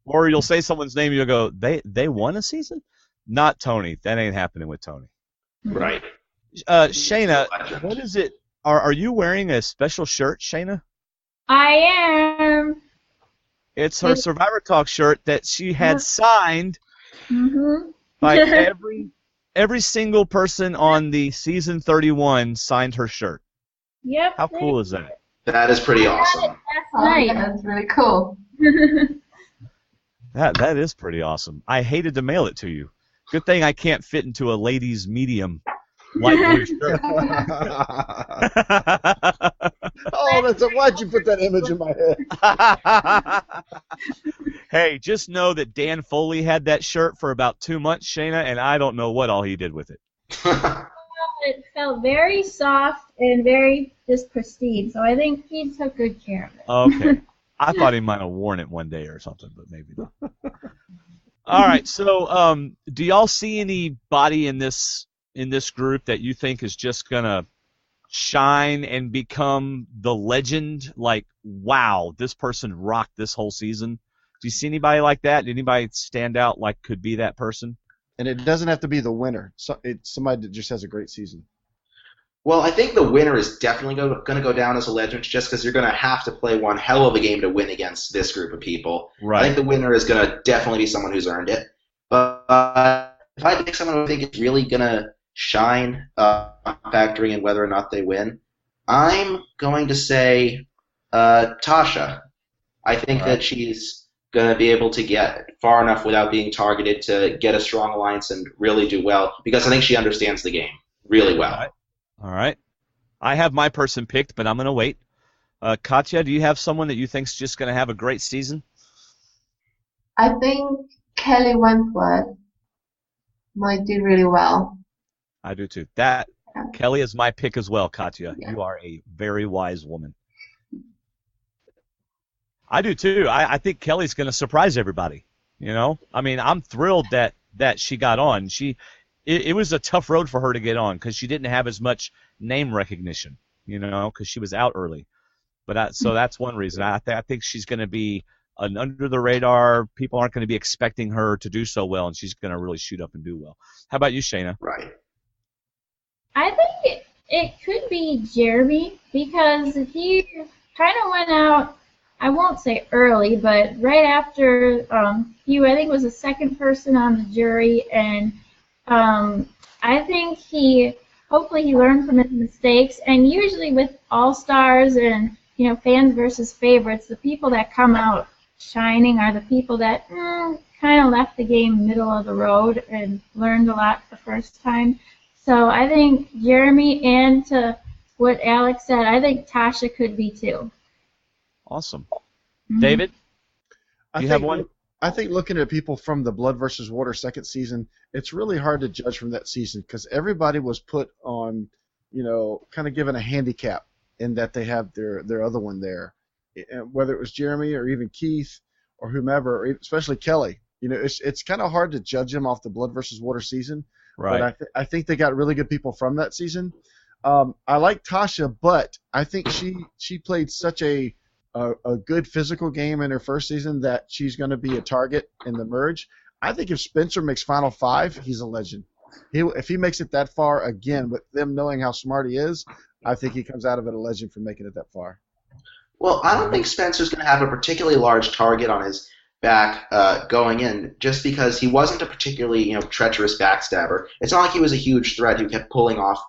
[SPEAKER 2] Or you'll say someone's name, you'll go, they won a season? Not Tony. That ain't happening with Tony.
[SPEAKER 5] Right.
[SPEAKER 2] Shayna, what is it? Are you wearing a special shirt, Shayna?
[SPEAKER 6] I am.
[SPEAKER 2] It's her Survivor Talk shirt that she had signed by every single person on the season 31 signed her shirt.
[SPEAKER 6] Yep.
[SPEAKER 2] How cool is that?
[SPEAKER 5] That is pretty awesome.
[SPEAKER 4] That's really cool.
[SPEAKER 2] That is pretty awesome. I hated to mail it to you. Good thing I can't fit into a ladies' medium light blue shirt.
[SPEAKER 3] Why'd you put that image in my head?
[SPEAKER 2] Hey, just know that Dan Foley had that shirt for about 2 months, Shayna, and I don't know what all he did with it.
[SPEAKER 6] It felt very soft and very just pristine, so I think he took good care of it.
[SPEAKER 2] Okay. I thought he might have worn it one day or something, but maybe not. All right, so do y'all see anybody in this group that you think is just gonna shine and become the legend? Like, wow, this person rocked this whole season. Do you see anybody like that? Did anybody stand out like could be that person?
[SPEAKER 3] And it doesn't have to be the winner. So it's somebody that just has a great season.
[SPEAKER 5] Well, I think the winner is definitely going to go down as a legend just because you're going to have to play one hell of a game to win against this group of people.
[SPEAKER 2] Right.
[SPEAKER 5] I think the winner is going to definitely be someone who's earned it. But if I pick someone who I think is really going to shine, factoring in whether or not they win, I'm going to say Tasha. I think that she's going to be able to get far enough without being targeted to get a strong alliance and really do well because I think she understands the game really well.
[SPEAKER 2] All right. I have my person picked, but I'm going to wait. Katja, do you have someone that you think's just going to have a great season?
[SPEAKER 4] I think Kelly Wentworth might do really well.
[SPEAKER 2] I do too. Kelly is my pick as well, Katja. Yeah. You are a very wise woman. I do too. I think Kelly's going to surprise everybody. You know, I mean, I'm thrilled that she got on. It was a tough road for her to get on because she didn't have as much name recognition, you know, because she was out early. But so that's one reason. I think she's going to be an under the radar. People aren't going to be expecting her to do so well, and she's going to really shoot up and do well. How about you, Shayna?
[SPEAKER 5] Right.
[SPEAKER 6] I think it could be Jeremy because he kind of went out, I won't say early, but right after Hugh, I think was the second person on the jury, and I think hopefully he learned from his mistakes, and usually with all-stars and, you know, fans versus favorites, the people that come out shining are the people that kind of left the game middle of the road and learned a lot the first time. So I think Jeremy, and to what Alex said, I think Tasha could be too.
[SPEAKER 2] Awesome. Mm-hmm. David, do you have one?
[SPEAKER 3] I think looking at people from the Blood versus Water second season, it's really hard to judge from that season because everybody was put on, you know, kind of given a handicap in that they have their other one there. Whether it was Jeremy or even Keith or whomever, or especially Kelly. You know, it's kind of hard to judge them off the Blood versus Water season.
[SPEAKER 2] Right.
[SPEAKER 3] But I think they got really good people from that season. I like Tasha, but I think she played such a good physical game in her first season that she's going to be a target in the merge. I think if Spencer makes Final Five, he's a legend. If he makes it that far, again, with them knowing how smart he is, I think he comes out of it a legend for making it that far.
[SPEAKER 5] Well, I don't think Spencer's going to have a particularly large target on his back going in, just because he wasn't a particularly, you know, treacherous backstabber. It's not like he was a huge threat who kept pulling off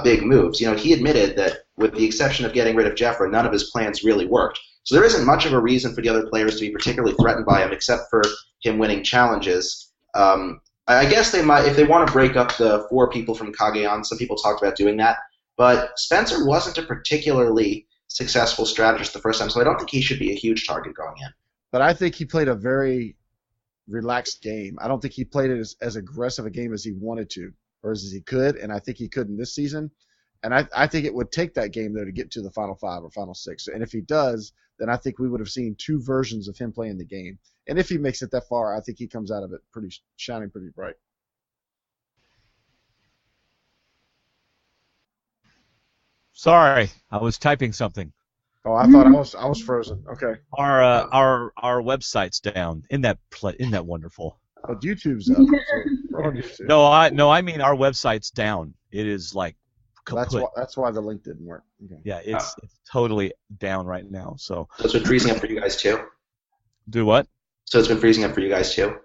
[SPEAKER 5] big moves. You know, he admitted that with the exception of getting rid of Jeffra, none of his plans really worked. So there isn't much of a reason for the other players to be particularly threatened by him, except for him winning challenges. I guess they might, if they want to break up the 4 people from Cagayan, some people talked about doing that. But Spencer wasn't a particularly successful strategist the first time, so I don't think he should be a huge target going in.
[SPEAKER 3] But I think he played a very relaxed game. I don't think he played it as aggressive a game as he wanted to or as he could, and I think he could in this season. And I think it would take that game, though, to get to the Final 5 or Final 6. And if he does, then I think we would have seen 2 versions of him playing the game. And if he makes it that far, I think he comes out of it shining pretty bright.
[SPEAKER 2] Sorry, I was typing something.
[SPEAKER 3] Oh, I thought I was frozen. Okay.
[SPEAKER 2] Our website's down. Isn't that wonderful?
[SPEAKER 3] Oh, YouTube's up. So we're on YouTube.
[SPEAKER 2] No, I mean our website's down. It is like kaput.
[SPEAKER 3] That's why the link didn't work. Okay.
[SPEAKER 2] Yeah, it's totally down right now. So
[SPEAKER 5] it's been freezing up for you guys too?
[SPEAKER 2] Do what?
[SPEAKER 5] So it's been freezing up for you guys too?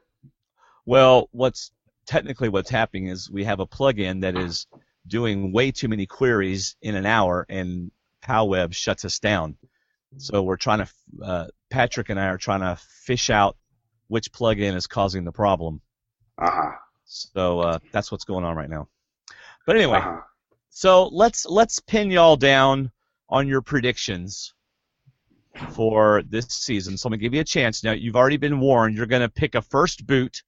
[SPEAKER 2] Well, what's happening is we have a plugin that is doing way too many queries in an hour, and PowWeb shuts us down. So we're trying to, Patrick and I are trying to fish out which plugin is causing the problem.
[SPEAKER 5] Uh-huh.
[SPEAKER 2] So that's what's going on right now. But anyway, so let's pin y'all down on your predictions for this season. So I'm going to give you a chance. Now, you've already been warned. You're going to pick a first boot,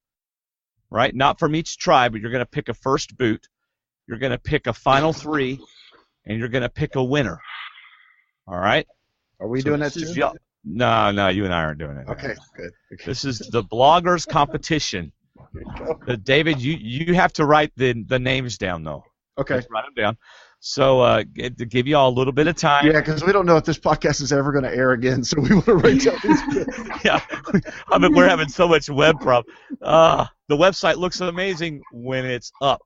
[SPEAKER 2] right? Not from each tribe, but you're going to pick a first boot. You're going to pick a final 3, and you're going to pick a winner. All right?
[SPEAKER 3] Are we doing that too?
[SPEAKER 2] No, you and I aren't doing it.
[SPEAKER 3] Okay, good. Okay.
[SPEAKER 2] This is the bloggers competition. David, you have to write the names down, though.
[SPEAKER 3] Okay.
[SPEAKER 2] Just write them down. So to give you all a little bit of time.
[SPEAKER 3] Yeah, because we don't know if this podcast is ever going to air again, so we want to write down these kids.
[SPEAKER 2] Yeah, I mean, we're having so much web problem. The website looks amazing when it's up.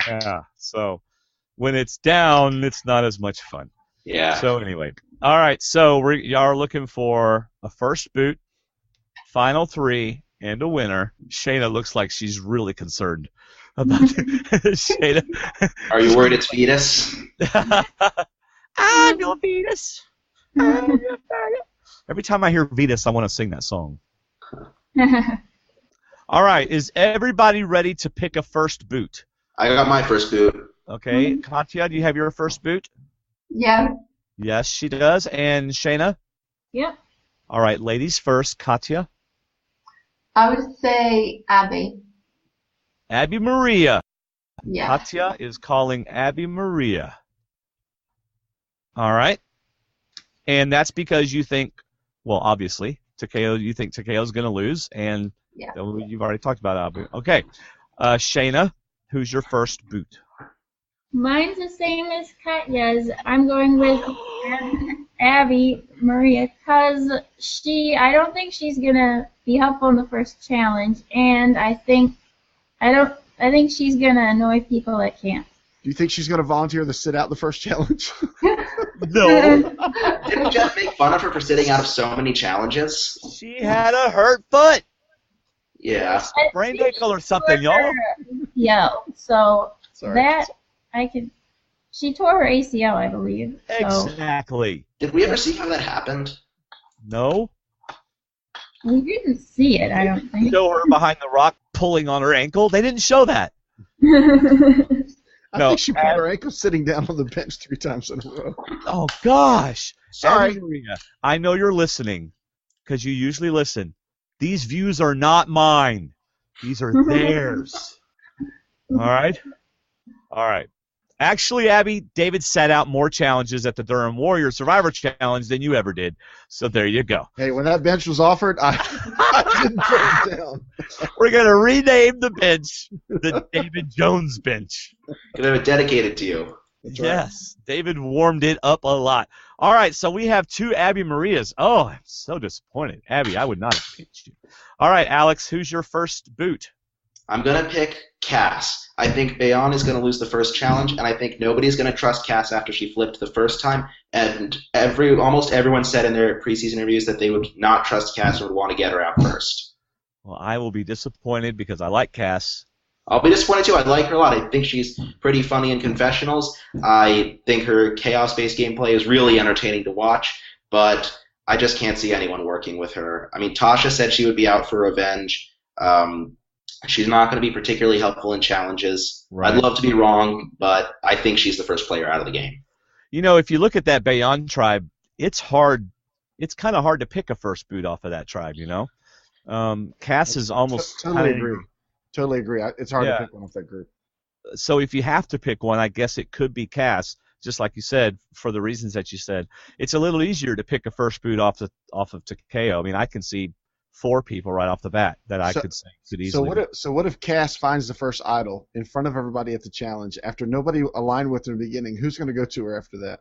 [SPEAKER 2] Yeah, so when it's down, it's not as much fun.
[SPEAKER 5] Yeah.
[SPEAKER 2] So anyway, all right. So y'all are looking for a first boot, final 3, and a winner. Shayna looks like she's really concerned about Shayna.
[SPEAKER 5] Are you worried it's Vetus?
[SPEAKER 2] I'm your Vetus. Every time I hear Vetus, I want to sing that song. All right. Is everybody ready to pick a first boot?
[SPEAKER 5] I got my first boot.
[SPEAKER 2] Okay. Katja, do you have your first boot?
[SPEAKER 4] Yeah.
[SPEAKER 2] Yes, she does. And Shayna?
[SPEAKER 6] Yep.
[SPEAKER 2] All right. Ladies first. Katja?
[SPEAKER 4] I would say Abby.
[SPEAKER 2] Abby Maria.
[SPEAKER 4] Yeah.
[SPEAKER 2] Katja is calling Abby Maria. All right. And that's because you think, well, obviously, you think Takeo's going to lose, and
[SPEAKER 4] Yeah.
[SPEAKER 2] you've already talked about Abby. Okay. Shayna, who's your first boot?
[SPEAKER 6] Mine's the same as Katya's. I'm going with Abby Maria because I don't think she's gonna be helpful in the first challenge, and I think she's gonna annoy people that can't.
[SPEAKER 3] Do you think she's going to volunteer to sit out the first challenge?
[SPEAKER 2] No.
[SPEAKER 5] Didn't Jeff make fun of her for sitting out of so many challenges?
[SPEAKER 2] She had a hurt foot.
[SPEAKER 5] Yeah.
[SPEAKER 2] Sprained ankle or something, y'all.
[SPEAKER 6] Yeah. So
[SPEAKER 3] Sorry.
[SPEAKER 6] that she tore her ACL, I believe. So
[SPEAKER 2] Exactly.
[SPEAKER 5] Did we ever see how that happened?
[SPEAKER 2] No.
[SPEAKER 6] we didn't see it, I don't think.
[SPEAKER 2] Show her behind the rock pulling on her ankle. They didn't show that.
[SPEAKER 3] I
[SPEAKER 2] No,
[SPEAKER 3] think she pulled her ankle sitting down on the bench 3 times in a row.
[SPEAKER 2] Oh, gosh.
[SPEAKER 3] Sorry.
[SPEAKER 2] Abby Maria, I know you're listening because you usually listen. These views are not mine. These are theirs. All right? All right. Actually, Abby, David sat out more challenges at the Durham Warrior Survivor Challenge than you ever did. So there you go.
[SPEAKER 3] Hey, when that bench was offered, I didn't put it down.
[SPEAKER 2] We're going to rename the bench the David Jones bench.
[SPEAKER 5] Because it was dedicated to you.
[SPEAKER 3] That's right.
[SPEAKER 2] Yes, David warmed it up a lot. All right, so we have 2 Abby Marias. Oh, I'm so disappointed. Abby, I would not have picked you. All right, Alex, who's your first boot?
[SPEAKER 5] I'm going to pick Cass. I think Bayon is going to lose the first challenge, and I think nobody's going to trust Cass after she flipped the first time. And almost everyone said in their preseason interviews that they would not trust Cass and would want to get her out first.
[SPEAKER 2] Well, I will be disappointed because I like Cass.
[SPEAKER 5] I'll be disappointed too. I like her a lot. I think she's pretty funny in confessionals. I think her chaos-based gameplay is really entertaining to watch, but I just can't see anyone working with her. I mean, Tasha said she would be out for revenge. She's not going to be particularly helpful in challenges.
[SPEAKER 2] Right.
[SPEAKER 5] I'd love to be wrong, but I think she's the first player out of the game.
[SPEAKER 2] You know, if you look at that Bayon tribe, it's hard. It's kind of hard to pick a first boot off of that tribe, you know? Cass is almost...
[SPEAKER 3] Totally agree. Totally agree. It's hard to pick one off that group.
[SPEAKER 2] So if you have to pick one, I guess it could be Cass, just like you said, for the reasons that you said. It's a little easier to pick a first boot off of Takeo. I mean, I can see 4 people right off the bat that I could say could easily.
[SPEAKER 3] So what if Cass finds the first idol in front of everybody at the challenge after nobody aligned with her in the beginning? Who's going to go to her after that?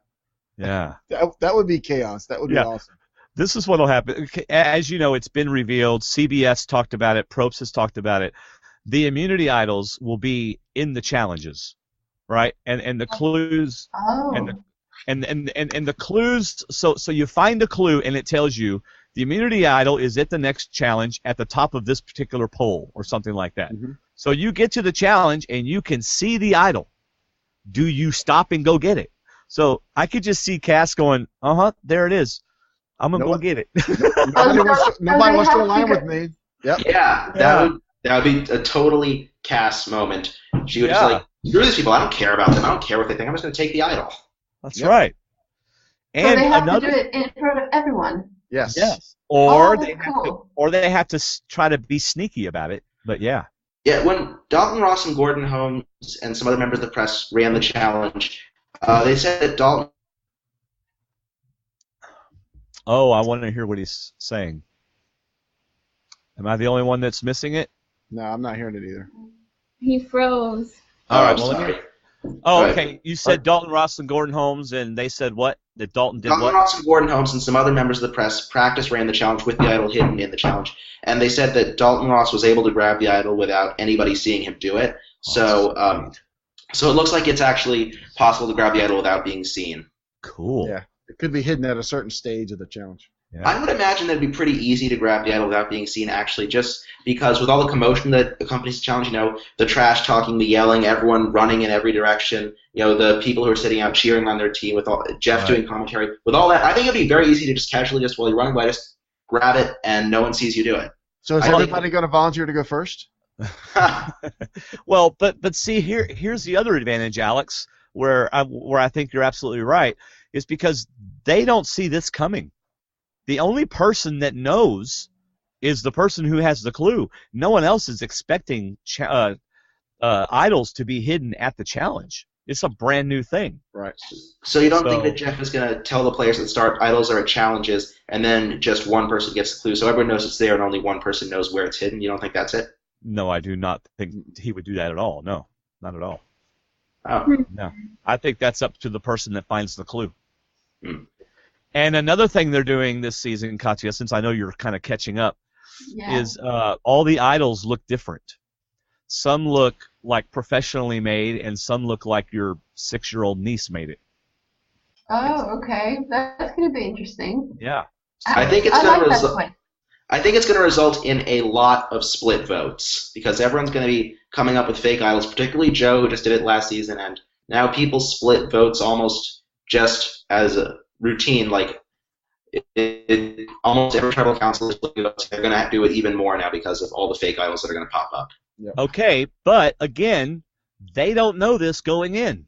[SPEAKER 2] Yeah.
[SPEAKER 3] That would be chaos. That would be awesome.
[SPEAKER 2] This is what will happen. As you know, it's been revealed. CBS talked about it. Probst has talked about it. The immunity idols will be in the challenges, right? And the clues and the clues. So you find a clue and it tells you the immunity idol is at the next challenge at the top of this particular pole or something like that.
[SPEAKER 3] Mm-hmm.
[SPEAKER 2] So you get to the challenge and you can see the idol. Do you stop and go get it? So I could just see Cass going, there it is. I'm going to go get it.
[SPEAKER 3] Nobody wants to align with me. Yep.
[SPEAKER 5] Yeah, that would be a totally Cass moment. She would just Screw these people. I don't care about them. I don't care what they think. I'm just going to take the idol.
[SPEAKER 2] That's
[SPEAKER 3] Yep.
[SPEAKER 2] right.
[SPEAKER 4] So
[SPEAKER 2] And
[SPEAKER 4] they have
[SPEAKER 2] another,
[SPEAKER 4] to do it in front of everyone.
[SPEAKER 3] Yes.
[SPEAKER 2] yes, or
[SPEAKER 4] Oh,
[SPEAKER 2] they
[SPEAKER 4] that's
[SPEAKER 2] have to,
[SPEAKER 4] cool.
[SPEAKER 2] or they have to try to be sneaky about it. But yeah.
[SPEAKER 5] Yeah, when Dalton Ross and Gordon Holmes and some other members of the press ran the challenge, they said that Dalton.
[SPEAKER 2] Oh, I want to hear what he's saying. Am I the only one that's missing it?
[SPEAKER 3] No, I'm not hearing it either.
[SPEAKER 6] He froze.
[SPEAKER 2] All right,
[SPEAKER 5] I'm
[SPEAKER 2] well, let me-
[SPEAKER 5] sorry.
[SPEAKER 2] Oh,
[SPEAKER 5] Right.
[SPEAKER 2] okay. You said Dalton Ross and Gordon Holmes, and they said what? That Dalton did
[SPEAKER 5] Dalton
[SPEAKER 2] what?
[SPEAKER 5] Ross and Gordon Holmes and some other members of the press ran the challenge with the idol hidden in the challenge, and they said that Dalton Ross was able to grab the idol without anybody seeing him do it. So it looks like it's actually possible to grab the idol without being seen.
[SPEAKER 2] Cool.
[SPEAKER 3] Yeah. It could be hidden at a certain stage of the challenge.
[SPEAKER 2] Yeah.
[SPEAKER 5] I would imagine that it'd be pretty easy to grab the idol without being seen, actually, just because with all the commotion that accompanies the challenge, the trash talking, the yelling, everyone running in every direction, the people who are sitting out cheering on their team, with all Jeff
[SPEAKER 2] Right.
[SPEAKER 5] doing commentary, with all that, I think it'd be very easy to just casually, while you're running by, just grab it and no one sees you do it.
[SPEAKER 3] So is
[SPEAKER 5] I think-
[SPEAKER 3] everybody going to volunteer to go first?
[SPEAKER 2] Well, but see, here's the other advantage, Alex, where I think you're absolutely right, is because they don't see this coming. The only person that knows is the person who has the clue. No one else is expecting idols to be hidden at the challenge. It's a brand new thing.
[SPEAKER 3] Right.
[SPEAKER 5] So you don't think
[SPEAKER 2] So-
[SPEAKER 5] that Jeff is going to tell the players at the start idols are at challenges, and then just one person gets the clue, so everyone knows it's there and only one person knows where it's hidden? You don't think that's it?
[SPEAKER 2] No, I do not think he would do that at all. No, not at all.
[SPEAKER 5] Oh.
[SPEAKER 2] No, I think that's up to the person that finds the clue.
[SPEAKER 5] Hmm.
[SPEAKER 2] And another thing they're doing this season, Katja, since I know you're kind of catching up,
[SPEAKER 4] Yeah.
[SPEAKER 2] is all the idols look different. Some look like professionally made, and some look like your 6-year-old niece made it.
[SPEAKER 4] Oh, okay. That's going to be interesting.
[SPEAKER 2] Yeah.
[SPEAKER 5] I think it's
[SPEAKER 4] I
[SPEAKER 5] going
[SPEAKER 4] like
[SPEAKER 5] to
[SPEAKER 4] that
[SPEAKER 5] result.
[SPEAKER 4] point.
[SPEAKER 5] I think it's going to result in a lot of split votes because everyone's going to be coming up with fake idols, particularly Joe, who just did it last season, and now people split votes almost just as a routine. Like almost every tribal council is splitting votes. They're going to do it even more now because of all the fake idols that are going to pop up.
[SPEAKER 2] Okay, but again, they don't know this going in.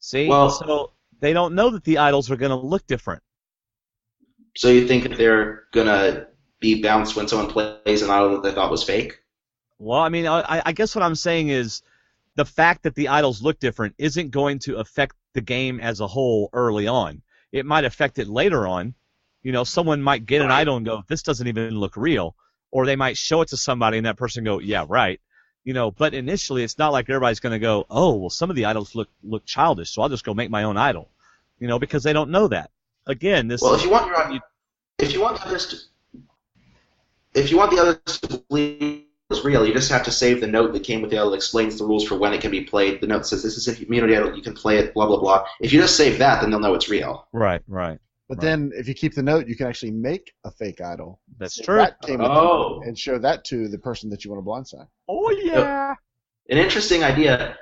[SPEAKER 2] See?
[SPEAKER 5] Well-
[SPEAKER 2] So they don't know that the idols are going to look different.
[SPEAKER 5] So you think that they're going to be bounced when someone plays an idol that they thought was fake?
[SPEAKER 2] Well, I mean, I guess what I'm saying is the fact that the idols look different isn't going to affect the game as a whole early on. It might affect it later on. Someone might get an idol and go, this doesn't even look real. Or they might show it to somebody and that person go, yeah, right. But initially it's not like everybody's going to go, oh, well, some of the idols look childish, so I'll just go make my own idol. Because they don't know that. Again, this
[SPEAKER 5] Well,
[SPEAKER 2] is,
[SPEAKER 5] if you want the others to believe it's real, you just have to save the note that came with the idol that explains the rules for when it can be played. The note says this is a community idol, you can play it, blah blah blah. If you just save that, then they'll know it's real.
[SPEAKER 2] right.
[SPEAKER 3] But then if you keep the note, you can actually make a fake idol.
[SPEAKER 2] That's
[SPEAKER 3] Save
[SPEAKER 2] true.
[SPEAKER 3] That came with
[SPEAKER 5] Oh.
[SPEAKER 3] it and show that to the person that you want to blindside.
[SPEAKER 2] Oh, yeah.
[SPEAKER 5] An interesting idea.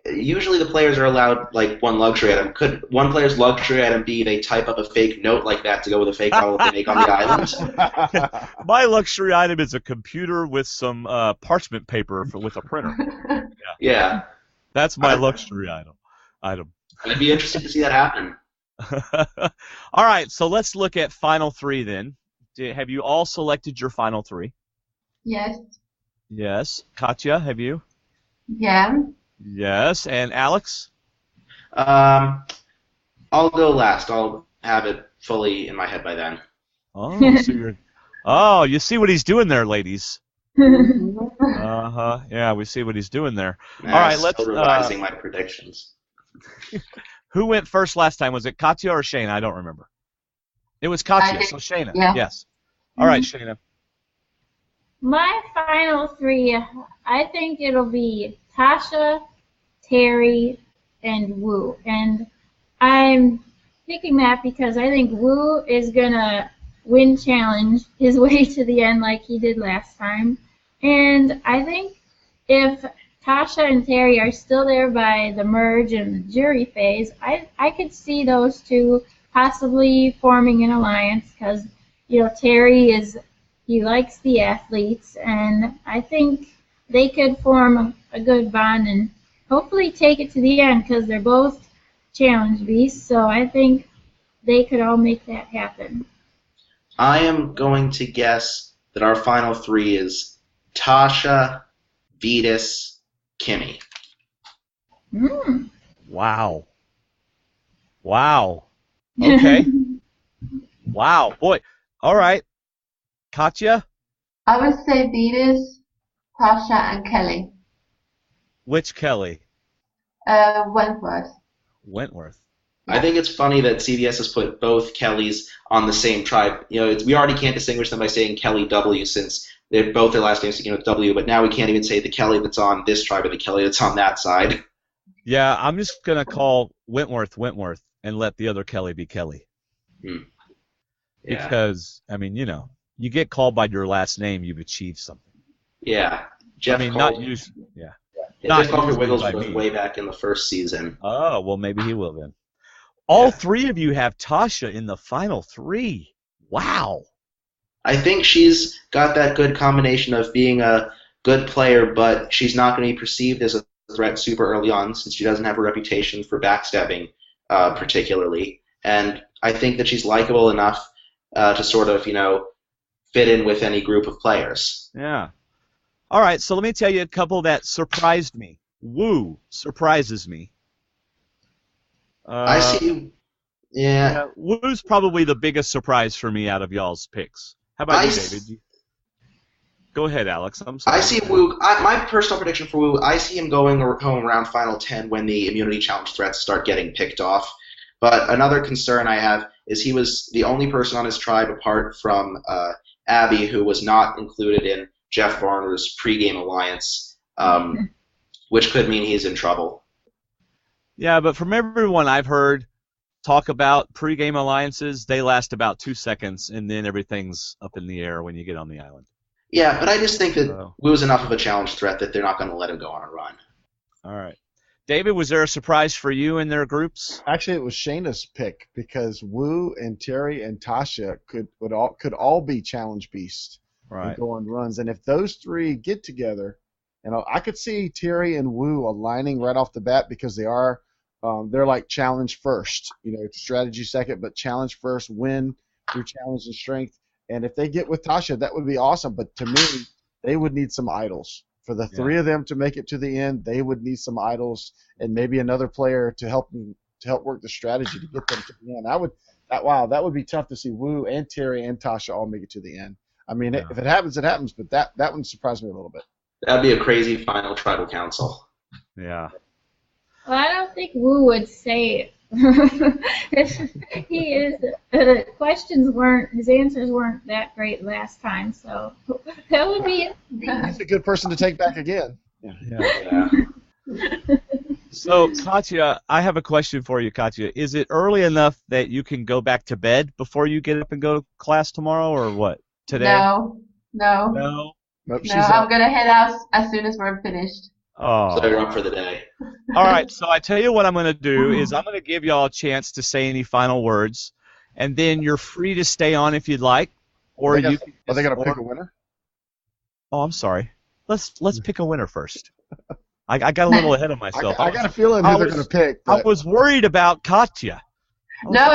[SPEAKER 5] Usually the players are allowed like one luxury item. Could one player's luxury item be they type up a fake note like that to go with a fake idol that they make on the island?
[SPEAKER 2] My luxury item is a computer with some parchment paper with a printer.
[SPEAKER 5] Yeah.
[SPEAKER 2] That's my luxury item.
[SPEAKER 5] It'd be interesting to see that happen.
[SPEAKER 2] All right, so let's look at final three then. Have you all selected your final three?
[SPEAKER 4] Yes.
[SPEAKER 2] Yes. Katja, have you?
[SPEAKER 4] Yeah.
[SPEAKER 2] Yes. And Alex?
[SPEAKER 5] I'll go last. I'll have it fully in my head by then.
[SPEAKER 2] Oh, so you're. Oh, you see what he's doing there, ladies. Yeah, we see what he's doing there.
[SPEAKER 5] Nah,
[SPEAKER 2] All right,
[SPEAKER 5] still
[SPEAKER 2] let's.
[SPEAKER 5] revising my predictions.
[SPEAKER 2] Who went first last time? Was it Katja or Shayna? I don't remember. It was Katja, so Shayna.
[SPEAKER 4] Yeah.
[SPEAKER 2] Yes. All right, Shayna.
[SPEAKER 6] My final three, I think it'll be Tasha, Terry, and Wu. And I'm picking that because I think Wu is going to win challenge his way to the end like he did last time. And I think if Tasha and Terry are still there by the merge and the jury phase, I could see those two possibly forming an alliance because, Terry he likes the athletes, and I think they could form a good bond and hopefully take it to the end because they're both challenge beasts. So I think they could all make that happen.
[SPEAKER 5] I am going to guess that our final three is Tasha, Vetus, Kimmy.
[SPEAKER 6] Mm.
[SPEAKER 2] Wow. Wow. Okay. Wow. Boy. All right. Katja?
[SPEAKER 4] I would say Vetus, Tasha, and Kelly.
[SPEAKER 2] Which Kelly?
[SPEAKER 4] Wentworth.
[SPEAKER 2] Wentworth.
[SPEAKER 5] I think it's funny that CBS has put both Kellys on the same tribe. We already can't distinguish them by saying Kelly W since they're both their last names begin with W, but now we can't even say the Kelly that's on this tribe or the Kelly that's on that side.
[SPEAKER 2] Yeah, I'm just going to call Wentworth and let the other Kelly be Kelly.
[SPEAKER 5] Yeah.
[SPEAKER 2] Because, I mean, you get called by your last name, you've achieved something.
[SPEAKER 5] Yeah. Jeff Cole.
[SPEAKER 2] Not usually. Yeah.
[SPEAKER 5] Jeff Cole Wiggles
[SPEAKER 2] by
[SPEAKER 5] was
[SPEAKER 2] me.
[SPEAKER 5] way back in the first season.
[SPEAKER 2] Oh, well, maybe he will then. All three of you have Tasha in the final three. Wow.
[SPEAKER 5] I think she's got that good combination of being a good player, but she's not going to be perceived as a threat super early on since she doesn't have a reputation for backstabbing particularly. And I think that she's likable enough to sort of, fit in with any group of players.
[SPEAKER 2] Yeah. All right, so let me tell you a couple that surprised me. Wu surprises me.
[SPEAKER 5] I see. Yeah.
[SPEAKER 2] Wu's probably the biggest surprise for me out of y'all's picks. How about you, David? Go ahead, Alex. I'm sorry.
[SPEAKER 5] I see Wu. My personal prediction for Wu, I see him going home around Final 10 when the immunity challenge threats start getting picked off. But another concern I have is he was the only person on his tribe apart from Abby who was not included in Jeff Varner's pregame alliance, which could mean he's in trouble.
[SPEAKER 2] Yeah, but from everyone I've heard talk about pregame alliances, they last about 2 seconds, and then everything's up in the air when you get on the island.
[SPEAKER 5] Yeah, but I just think that Wu's enough of a challenge threat that they're not going to let him go on a run.
[SPEAKER 2] All right. David, was there a surprise for you in their groups?
[SPEAKER 3] Actually, it was Shayna's pick because Wu and Terry and Tasha could all be challenge beasts and go on runs. And if those three get together, I could see Terry and Wu aligning right off the bat because they're like challenge first, strategy second, but challenge first, win through challenge and strength. And if they get with Tasha, that would be awesome. But to me, they would need some idols. For the three of them to make it to the end, they would need some idols and maybe another player to help work the strategy to get them to the end. That would be tough to see Wu and Terry and Tasha all make it to the end. I mean, if it happens, it happens. But that one surprised me a little bit.
[SPEAKER 5] That'd be a crazy final tribal council.
[SPEAKER 2] Yeah.
[SPEAKER 6] Well, I don't think Wu would say he is. His answers weren't that great last time, so that would be.
[SPEAKER 3] He's a good person to take back again.
[SPEAKER 5] Yeah.
[SPEAKER 2] So, Katja, I have a question for you, Katja. Is it early enough that you can go back to bed before you get up and go to class tomorrow, or what? Today?
[SPEAKER 4] No.
[SPEAKER 3] Nope,
[SPEAKER 4] I'm gonna head out as soon as we're finished.
[SPEAKER 2] Oh.
[SPEAKER 5] So you're up for the day.
[SPEAKER 2] All right, so I tell you what I'm going to do is I'm going to give y'all a chance to say any final words, and then you're free to stay on if you'd like, or you.
[SPEAKER 3] Are they going to pick a winner?
[SPEAKER 2] Oh, I'm sorry. Let's pick a winner first. I got a little ahead of myself.
[SPEAKER 3] I got a feeling who they're going to pick.
[SPEAKER 2] I was worried about Katja.
[SPEAKER 4] No,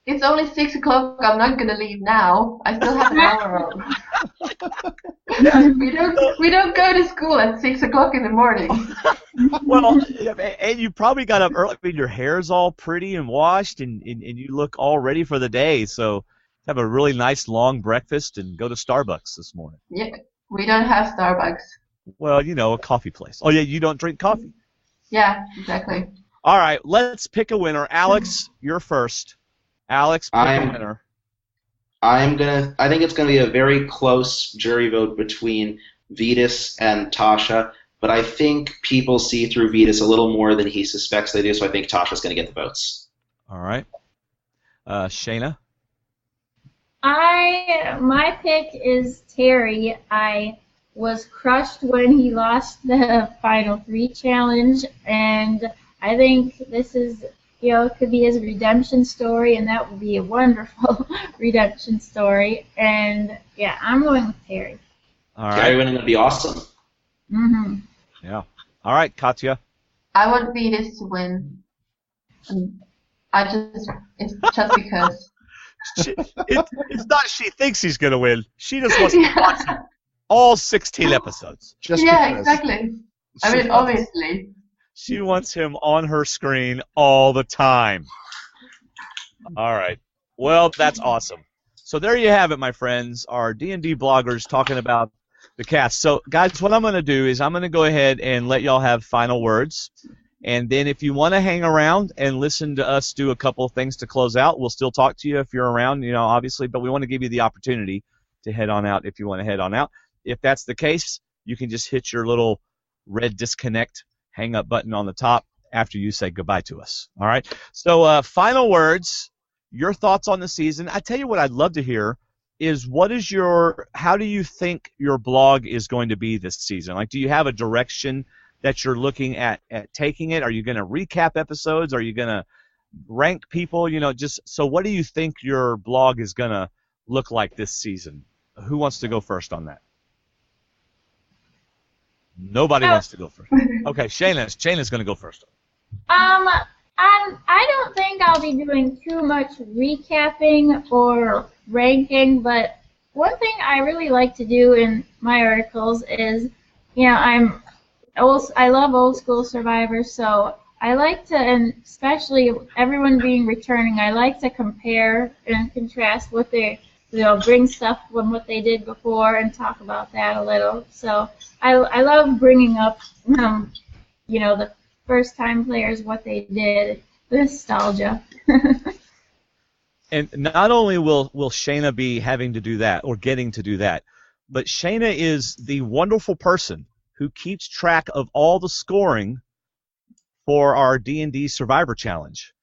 [SPEAKER 4] it's only 6 o'clock. I'm not going to leave now. I still have an hour. We don't go to school at 6 o'clock in the morning.
[SPEAKER 2] Well, and you probably got up early. I mean, your hair's all pretty and washed, and you look all ready for the day. So have a really nice long breakfast and go to Starbucks this morning.
[SPEAKER 4] Yeah, we don't have Starbucks.
[SPEAKER 2] Well, a coffee place. Oh, yeah, you don't drink coffee.
[SPEAKER 4] Yeah, exactly.
[SPEAKER 2] All right, let's pick a winner. Alex, you're first. Alex, pick a winner.
[SPEAKER 5] I think it's gonna be a very close jury vote between Vetus and Tasha, but I think people see through Vetus a little more than he suspects they do, so I think Tasha's gonna get the votes.
[SPEAKER 2] All right. Shayna?
[SPEAKER 6] My pick is Terry. I was crushed when he lost the Final 3 challenge, and I think this is it could be his redemption story, and that would be a wonderful redemption story. And, yeah, I'm going with Terry.
[SPEAKER 2] All right.
[SPEAKER 5] Terry winning would be awesome.
[SPEAKER 6] Mhm.
[SPEAKER 2] Yeah. All right, Katja.
[SPEAKER 4] I want Venus to win. It's just because.
[SPEAKER 2] It's not she thinks he's going to win. She just wants to watch him all 16 episodes.
[SPEAKER 3] Just
[SPEAKER 4] Yeah,
[SPEAKER 3] because.
[SPEAKER 4] exactly. I mean, obviously.
[SPEAKER 2] She wants him on her screen all the time. All right. Well, that's awesome. So there you have it, my friends, our D&D bloggers talking about the cast. So, guys, what I'm going to do is I'm going to go ahead and let y'all have final words. And then if you want to hang around and listen to us do a couple of things to close out, we'll still talk to you if you're around, obviously, but we want to give you the opportunity to head on out if you want to head on out. If that's the case, you can just hit your little red disconnect hang up button on the top after you say goodbye to us. All right? So final words, your thoughts on the season. I tell you what I'd love to hear is how do you think your blog is going to be this season? Like, do you have a direction that you're looking at taking it? Are you going to recap episodes? Are you going to rank people? So what do you think your blog is going to look like this season? Who wants to go first on that? Nobody wants to go first. Okay, Shayna's going to go first.
[SPEAKER 6] I don't think I'll be doing too much recapping or ranking, but one thing I really like to do in my articles is, I love old school survivors, so I like to, and especially everyone being returning, I like to compare and contrast what they, bring stuff from what they did before and talk about that a little. So I love bringing up, the first time players, what they did, the nostalgia.
[SPEAKER 2] And not only will Shayna be having to do that or getting to do that, but Shayna is the wonderful person who keeps track of all the scoring for our D&D Survivor Challenge.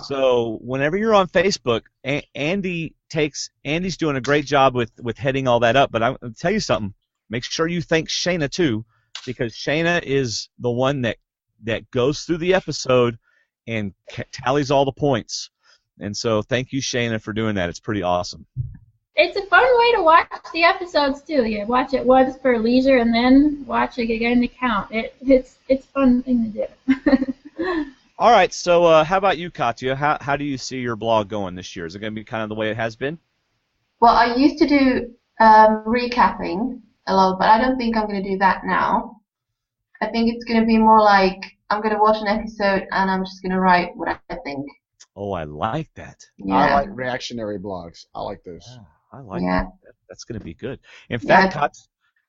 [SPEAKER 2] So whenever you're on Facebook, Andy's doing a great job with heading all that up. But I'll tell you something. Make sure you thank Shayna too, because Shayna is the one that goes through the episode and tallies all the points. And so thank you, Shayna, for doing that. It's pretty awesome.
[SPEAKER 6] It's a fun way to watch the episodes too. You watch it once for leisure and then watch it again to count. It's a fun thing to do.
[SPEAKER 2] All right, so how about you, Katja? How do you see your blog going this year? Is it going to be kind of the way it has been?
[SPEAKER 4] Well, I used to do recapping a lot, but I don't think I'm going to do that now. I think it's going to be more like I'm going to watch an episode and I'm just going to write what I think.
[SPEAKER 2] Oh, I like that.
[SPEAKER 4] Yeah.
[SPEAKER 3] I like reactionary blogs. I like those.
[SPEAKER 2] Yeah, I like that. That's going to be good. In fact,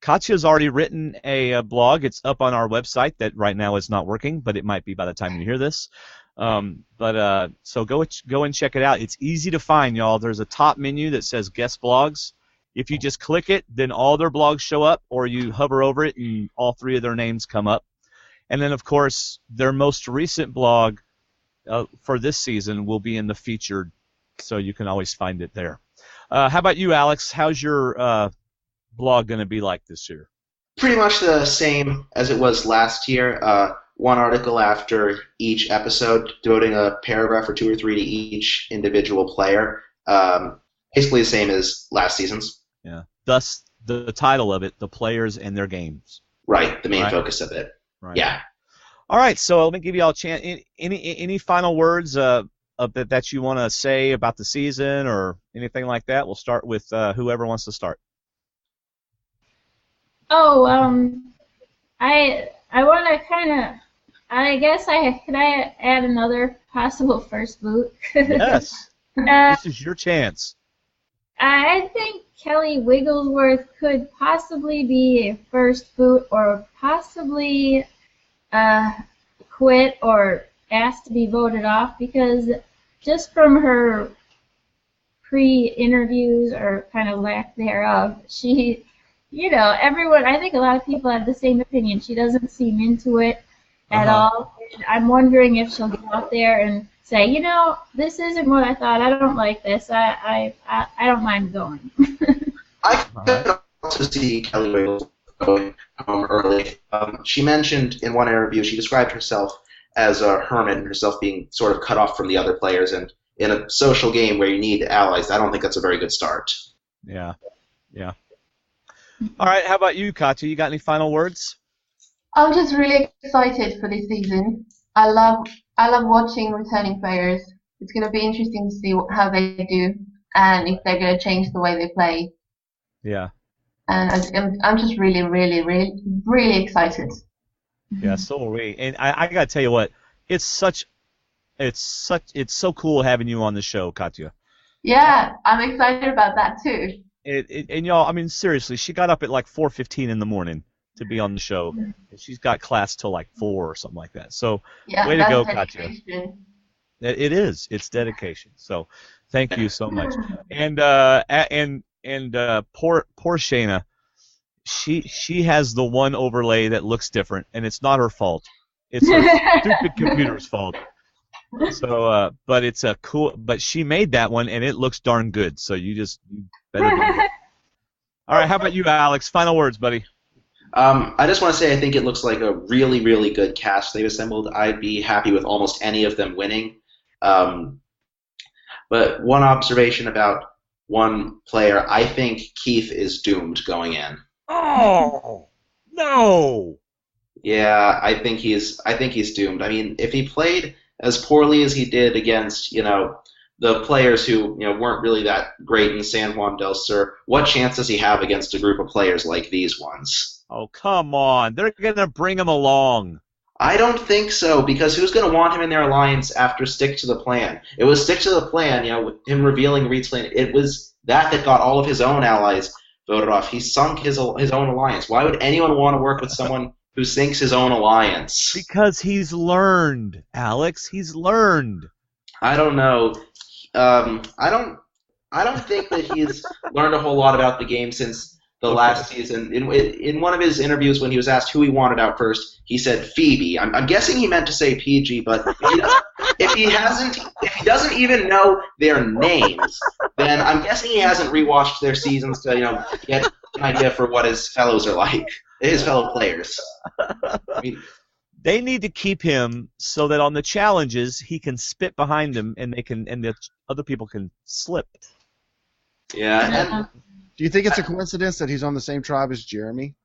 [SPEAKER 2] Katja's already written a blog. It's up on our website that right now is not working, but it might be by the time you hear this. So go and check it out. It's easy to find, y'all. There's a top menu that says guest blogs. If you just click it, then all their blogs show up, or you hover over it and all three of their names come up. And then, of course, their most recent blog for this season will be in the featured, so you can always find it there. How about you, Alex? How's your blog going to be like this year?
[SPEAKER 5] Pretty much the same as it was last year. One article after each episode, devoting a paragraph or two or three to each individual player. Basically the same as last season's.
[SPEAKER 2] Yeah. Thus, the title of it, The Players and Their Games.
[SPEAKER 5] Right, the main focus of it.
[SPEAKER 2] Right.
[SPEAKER 5] Yeah.
[SPEAKER 2] All right, so let me give you all a chance. Any final words that you want to say about the season or anything like that? We'll start with whoever wants to start.
[SPEAKER 6] Oh, I want to kind of, I guess can I add another possible first boot?
[SPEAKER 2] Yes. This is your chance.
[SPEAKER 6] I think Kelly Wigglesworth could possibly be a first boot or possibly quit or asked to be voted off, because just from her pre-interviews or kind of lack thereof, she, everyone, I think a lot of people have the same opinion. She doesn't seem into it at all. And I'm wondering if she'll get out there and say, this isn't what I thought. I don't like this. I don't mind going.
[SPEAKER 5] I could also see Kelly Wiggles going home early. She mentioned in one interview, she described herself as a hermit and herself being sort of cut off from the other players. And in a social game where you need allies, I don't think that's a very good start.
[SPEAKER 2] Yeah. All right, how about you, Katja? You got any final words?
[SPEAKER 4] I'm just really excited for this season. I love watching returning players. It's going to be interesting to see how they do and if they're going to change the way they play.
[SPEAKER 2] Yeah.
[SPEAKER 4] And I'm just really, really, really, really excited.
[SPEAKER 2] Yeah, so are we. And I got to tell you what, it's so cool having you on the show, Katja.
[SPEAKER 4] Yeah, I'm excited about that too.
[SPEAKER 2] And y'all, I mean, seriously, she got up at like 4:15 in the morning to be on the show, and she's got class till like 4 or something like that. So,
[SPEAKER 4] yeah,
[SPEAKER 2] way to go,
[SPEAKER 4] dedication.
[SPEAKER 2] Katja. It is. It's dedication. So, thank you so much. And poor Shayna, she has the one overlay that looks different, and it's not her fault. It's her stupid computer's fault. So, but it's a cool. But she made that one, and it looks darn good. So you better do it. All right, how about you, Alex? Final words, buddy.
[SPEAKER 5] I just want to say I think it looks like a really, really good cast they've assembled. I'd be happy with almost any of them winning. But one observation about one player, I think Keith is doomed going in.
[SPEAKER 2] Oh no!
[SPEAKER 5] Yeah, I think he's doomed. I mean, if he played as poorly as he did against, the players who, weren't really that great in San Juan del Sur, what chance does he have against a group of players like these ones?
[SPEAKER 2] Oh, come on. They're going to bring him along.
[SPEAKER 5] I don't think so, because who's going to want him in their alliance after Stick to the Plan? It was Stick to the Plan, with him revealing Reed's plan. It was that got all of his own allies voted off. He sunk his own alliance. Why would anyone want to work with someone who sinks his own alliance?
[SPEAKER 2] Because he's learned, Alex. He's learned.
[SPEAKER 5] I don't know. I don't think that he's learned a whole lot about the game since the last season. In one of his interviews, when he was asked who he wanted out first, he said Phoebe. I'm guessing he meant to say PG, but if he doesn't even know their names, then I'm guessing he hasn't rewatched their seasons to get an idea for what his fellows are like, his fellow players. I mean,
[SPEAKER 2] they need to keep him so that on the challenges he can spit behind them and the other people can slip.
[SPEAKER 5] Yeah.
[SPEAKER 3] Do you think it's a coincidence that he's on the same tribe as Jeremy?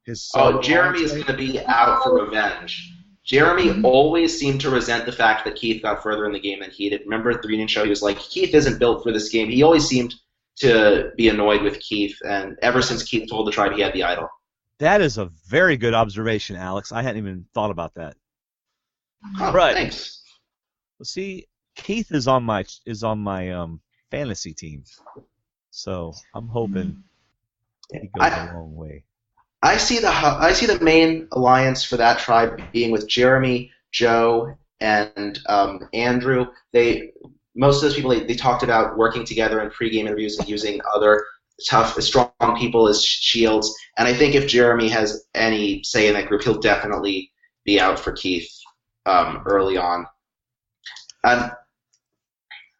[SPEAKER 5] Jeremy is going to be out for revenge. Jeremy always seemed to resent the fact that Keith got further in the game than he did. Remember at the reunion show, he was like, Keith isn't built for this game. He always seemed to be annoyed with Keith, and ever since Keith told the tribe he had the idol.
[SPEAKER 2] That is a very good observation, Alex. I hadn't even thought about that.
[SPEAKER 5] Oh,
[SPEAKER 2] right.
[SPEAKER 5] Thanks.
[SPEAKER 2] Well, see, Keith is on my fantasy team, so I'm hoping he goes a long way.
[SPEAKER 5] I see the main alliance for that tribe being with Jeremy, Joe, and Andrew. Most of those people they talked about working together in pregame interviews and using other tough, strong people as shields. And I think if Jeremy has any say in that group, he'll definitely be out for Keith early on.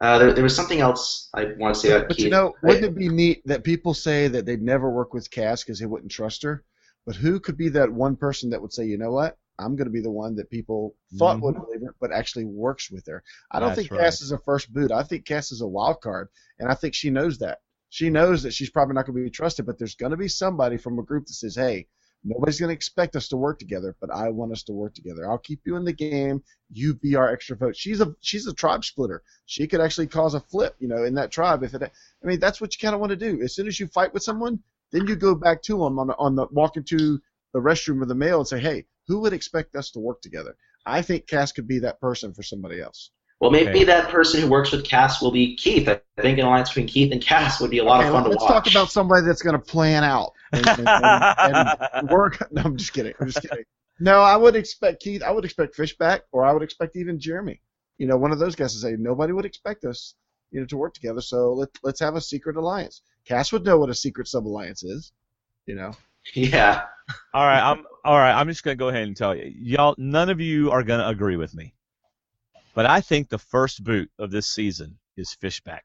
[SPEAKER 5] There was something else I want to say about Keith.
[SPEAKER 3] But wouldn't it be neat that people say that they'd never work with Cass because they wouldn't trust her? But who could be that one person that would say, you know what, I'm going to be the one that people thought would believe her, but actually works with her? I don't think Cass is a first boot. I think Cass is a wild card, and I think she knows that. She knows that she's probably not going to be trusted, but there's going to be somebody from a group that says, hey, nobody's going to expect us to work together, but I want us to work together. I'll keep you in the game. You be our extra vote. She's a tribe splitter. She could actually cause a flip, in that tribe. That's what you kind of want to do. As soon as you fight with someone, then you go back to them on the walk into the restroom with the mail and say, hey, who would expect us to work together? I think Cass could be that person for somebody else.
[SPEAKER 5] Well, maybe that person who works with Cass will be Keith. I think an alliance between Keith and Cass would be a lot of fun to watch.
[SPEAKER 3] Let's talk about somebody that's going to plan out and work. No, I'm just kidding. No, I would expect Keith. I would expect Fishback, or I would expect even Jeremy. One of those guys to say nobody would expect us, to work together. So let's have a secret alliance. Cass would know what a secret sub-alliance is,
[SPEAKER 5] Yeah.
[SPEAKER 2] All right. I'm just gonna go ahead and tell you, y'all. None of you are gonna agree with me, but I think the first boot of this season is Fishback.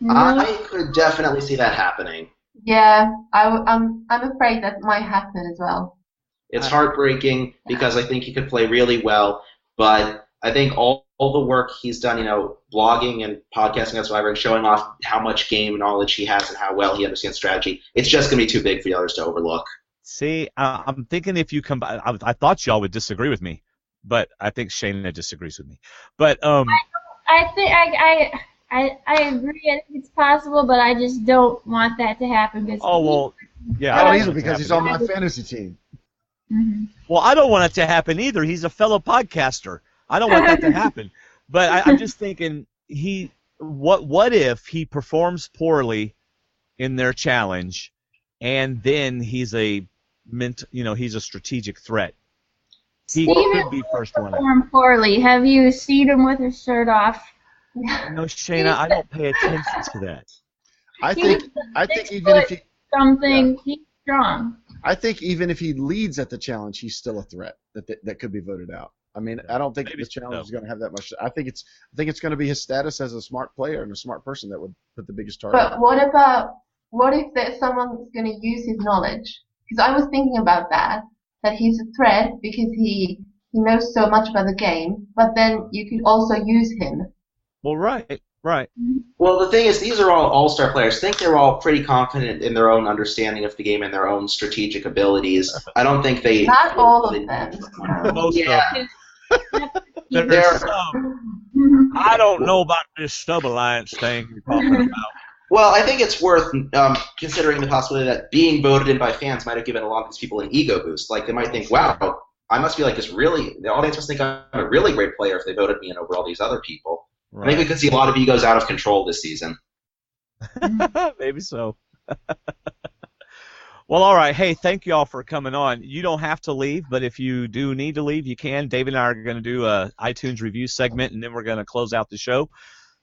[SPEAKER 5] I could definitely see that happening.
[SPEAKER 4] Yeah, I'm afraid that might happen as well.
[SPEAKER 5] It's heartbreaking because I think he could play really well, but I think all the work he's done, blogging and podcasting as Survivor and showing off how much game knowledge he has and how well he understands strategy, it's just going to be too big for the others to overlook.
[SPEAKER 2] See, I'm thinking if you combine, I thought y'all would disagree with me, but I think Shayna disagrees with me. But
[SPEAKER 6] I think I agree. I think it's possible, but I just don't want that to happen.
[SPEAKER 3] I don't either because he's on my fantasy team.
[SPEAKER 6] Mm-hmm.
[SPEAKER 2] Well, I don't want it to happen either. He's a fellow podcaster. I don't want that to happen. But I'm just thinking, what if he performs poorly in their challenge, and then he's a strategic threat. He could be first one.
[SPEAKER 6] Perform poorly. Have you seen him with his shirt off?
[SPEAKER 2] No, Shayna, I don't pay attention to that.
[SPEAKER 3] I think even if
[SPEAKER 6] he's strong.
[SPEAKER 3] I think even if he leads at the challenge, he's still a threat that could be voted out. I mean, I don't think the challenge is going to have that much. I think it's going to be his status as a smart player and a smart person that would put the biggest target.
[SPEAKER 4] But what if there's someone that's going to use his knowledge? Because I was thinking about that he's a threat because he knows so much about the game, but then you could also use him.
[SPEAKER 2] Well, right.
[SPEAKER 5] Well, the thing is, these are all all-star players. I think they're all pretty confident in their own understanding of the game and their own strategic abilities. I don't think they...
[SPEAKER 4] Not all of them.
[SPEAKER 2] Most of them. I don't know about this Stub Alliance thing you're talking about.
[SPEAKER 5] Well, I think it's worth considering the possibility that being voted in by fans might have given a lot of these people an ego boost. Like, they might think, wow, I must be like this really... The audience must think I'm a really great player if they voted me in over all these other people. Right. I think we could see a lot of egos out of control this season.
[SPEAKER 2] Maybe so. Well, all right. Hey, thank you all for coming on. You don't have to leave, but if you do need to leave, you can. David and I are going to do a iTunes review segment, and then we're going to close out the show.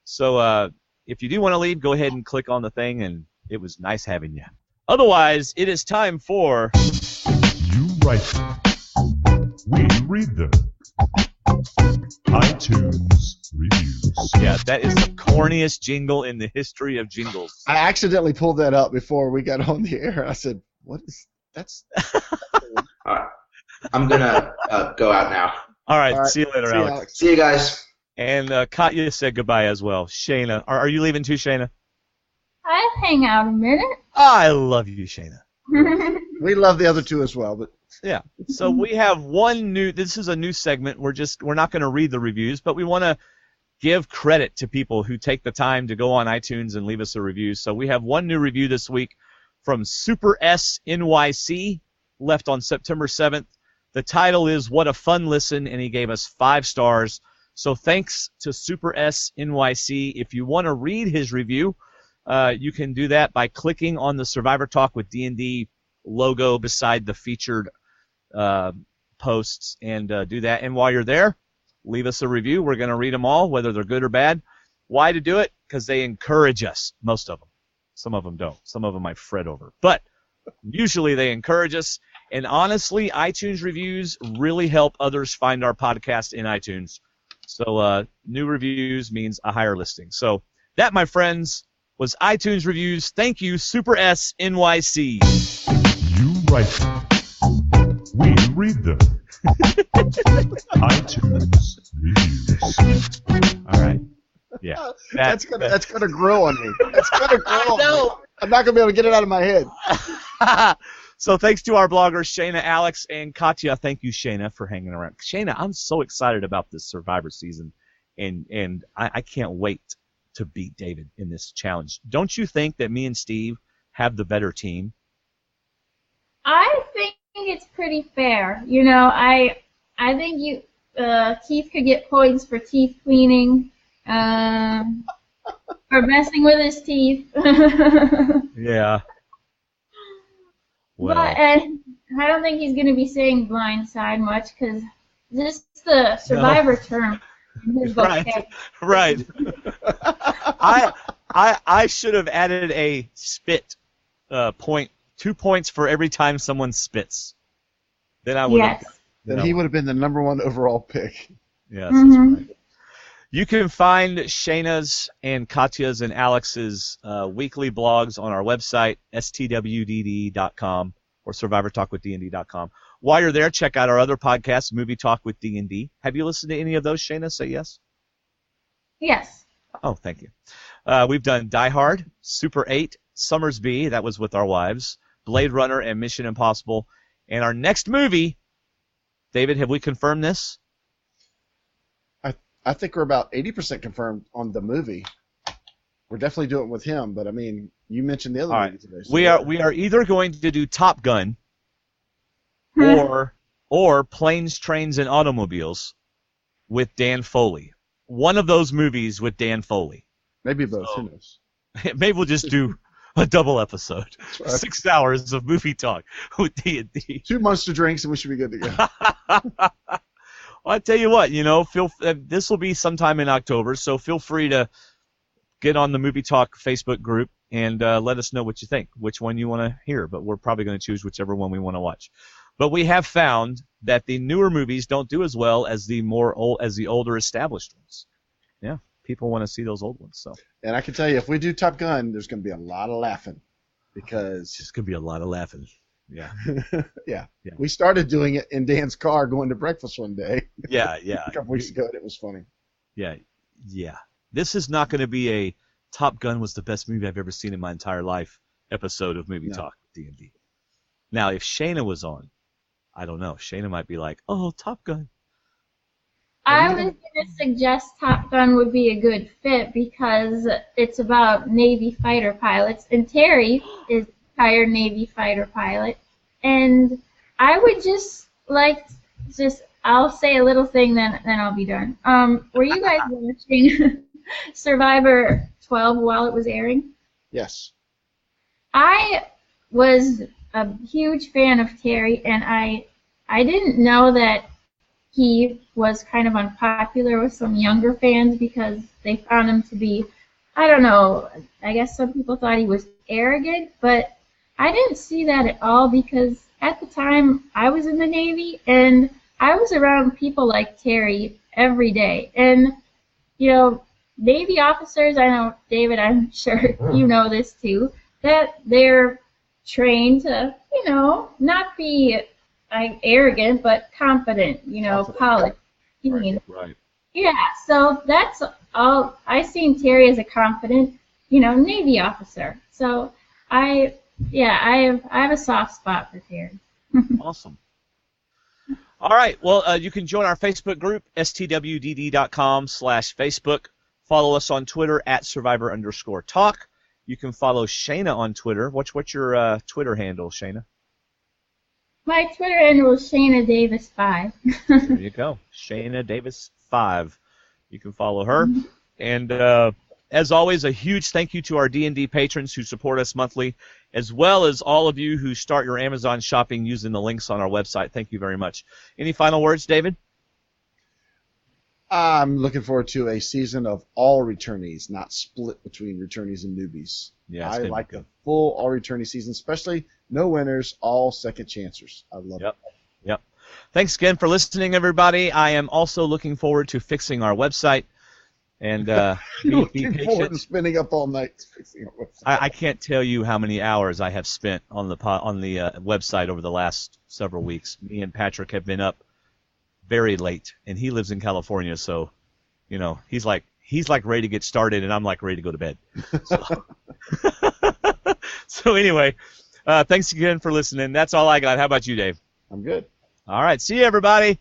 [SPEAKER 2] So if you do want to leave, go ahead and click on the thing, and it was nice having you. Otherwise, it is time for...
[SPEAKER 7] You write them. We read them. iTunes Reviews.
[SPEAKER 2] Yeah, that is the corniest jingle in the history of jingles.
[SPEAKER 3] I accidentally pulled that up before we got on the air. I said, "What is that's?"
[SPEAKER 5] All right. I'm gonna go out now.
[SPEAKER 2] All right. See you later, Alex.
[SPEAKER 5] See you guys.
[SPEAKER 2] And Katya said goodbye as well. Shayna, are you leaving too, Shayna?
[SPEAKER 6] I'll hang out a minute.
[SPEAKER 2] I love you, Shayna.
[SPEAKER 3] We love the other two as well, but
[SPEAKER 2] yeah. So we have one new. This is a new segment. We're not going to read the reviews, but we want to give credit to people who take the time to go on iTunes and leave us a review. So we have one new review this week from Super S NYC, left on September 7th. The title is "What a Fun Listen," and he gave us 5 stars. So thanks to Super S NYC. If you want to read his review, you can do that by clicking on the Survivor Talk with D&D logo beside the featured posts and do that. And while you're there, leave us a review. We're going to read them all, whether they're good or bad. Why to do it? Because they encourage us. Most of them. Some of them don't. Some of them I fret over. But usually they encourage us. And honestly, iTunes reviews really help others find our podcast in iTunes. So new reviews means a higher listing. So that, my friends, was iTunes reviews. Thank you, Super S NYC.
[SPEAKER 7] You write them. We read them. iTunes Reviews.
[SPEAKER 2] All right. Yeah.
[SPEAKER 3] That's gonna grow on me. That's gonna grow on me. I'm not gonna be able to get it out of my head.
[SPEAKER 2] So thanks to our bloggers, Shayna, Alex, and Katya. Thank you, Shayna, for hanging around. Shayna, I'm so excited about this Survivor season, and I can't wait to beat David in this challenge. Don't you think that me and Steve have the better team?
[SPEAKER 6] I think it's pretty fair. You know, I think Keith could get points for teeth cleaning, for messing with his teeth.
[SPEAKER 2] Yeah. Well.
[SPEAKER 6] But I don't think he's going to be saying blindside much because this is the Survivor term.
[SPEAKER 2] Right. I should have added a spit point. 2 points for every time someone spits. Then I would have.
[SPEAKER 6] Yes.
[SPEAKER 3] Then he would have been the #1 overall pick.
[SPEAKER 2] Yes, that's right. You can find Shayna's and Katya's and Alex's weekly blogs on our website, stwdd.com or survivortalkwithdnd.com. While you're there, check out our other podcasts, Movie Talk with D&D. Have you listened to any of those, Shayna? Say yes.
[SPEAKER 6] Yes.
[SPEAKER 2] Oh, thank you. We've done Die Hard, Super 8, Summersby, that was with our wives, Blade Runner, and Mission Impossible. And our next movie, David, have we confirmed this?
[SPEAKER 3] I think we're about 80% confirmed on the movie. We're definitely doing it with him, but I mean, you mentioned the other movie today. So
[SPEAKER 2] we are either going to do Top Gun or Planes, Trains, and Automobiles with Dan Foley. One of those movies with Dan Foley.
[SPEAKER 3] Maybe both. Who knows?
[SPEAKER 2] Maybe we'll just do a double episode.
[SPEAKER 3] Right.
[SPEAKER 2] 6 hours of movie talk with D&D.
[SPEAKER 3] 2 monster drinks and we should be good to go.
[SPEAKER 2] Well, I tell you what, this will be sometime in October, so feel free to get on the Movie Talk Facebook group and let us know what you think, which one you want to hear. But we're probably going to choose whichever one we want to watch. But we have found that the newer movies don't do as well as the older established ones. Yeah, people want to see those old ones. So.
[SPEAKER 3] And I can tell you, if we do Top Gun, there's going to be a lot of laughing because
[SPEAKER 2] it's just going to be a lot of laughing. Yeah.
[SPEAKER 3] Yeah. We started doing it in Dan's car going to breakfast one day.
[SPEAKER 2] Yeah.
[SPEAKER 3] A couple weeks ago, and it was funny.
[SPEAKER 2] Yeah. This is not going to be a Top Gun was the best movie I've ever seen in my entire life episode of Movie Talk D&D. Now, if Shayna was on, I don't know. Shayna might be like, "Oh, Top Gun."
[SPEAKER 6] I was going to suggest Top Gun would be a good fit because it's about Navy fighter pilots, and Terry is a retired Navy fighter pilot. And I would I'll say a little thing, then I'll be done. Were you guys watching Survivor 12 while it was airing?
[SPEAKER 3] Yes.
[SPEAKER 6] I was a huge fan of Terry, and I didn't know that he was kind of unpopular with some younger fans because they found him to be, I don't know, I guess some people thought he was arrogant, but I didn't see that at all because at the time I was in the Navy and I was around people like Terry every day. And, Navy officers, I know, David, I'm sure you know this too, that they're trained to, not be arrogant, but confident, polished.
[SPEAKER 2] Right.
[SPEAKER 6] Yeah, so that's all. I seen Terry as a confident, Navy officer. So I have a soft spot for Terry.
[SPEAKER 2] Awesome. All right. Well, you can join our Facebook group, stwdd.com/Facebook. Follow us on Twitter @Survivor_talk. You can follow Shayna on Twitter. What's your Twitter handle, Shayna?
[SPEAKER 6] My Twitter handle is Shayna Davis 5.
[SPEAKER 2] There you go, Shayna Davis 5. You can follow her. And as always, a huge thank you to our D&D patrons who support us monthly, as well as all of you who start your Amazon shopping using the links on our website. Thank you very much. Any final words, David?
[SPEAKER 3] I'm looking forward to a season of all returnees, not split between returnees and newbies.
[SPEAKER 2] Yeah,
[SPEAKER 3] I like a full all returnee season, especially no winners, all second chancers. I love it.
[SPEAKER 2] Yep. Thanks again for listening, everybody. I am also looking forward to fixing our website. And be patient.
[SPEAKER 3] And spending up all night fixing our website.
[SPEAKER 2] I can't tell you how many hours I have spent on the website over the last several weeks. Me and Patrick have been up very late, and he lives in California, so he's like ready to get started, and I'm like ready to go to bed. So anyway, thanks again for listening. That's all I got. How about you, Dave?
[SPEAKER 3] I'm good.
[SPEAKER 2] All right. See you, everybody.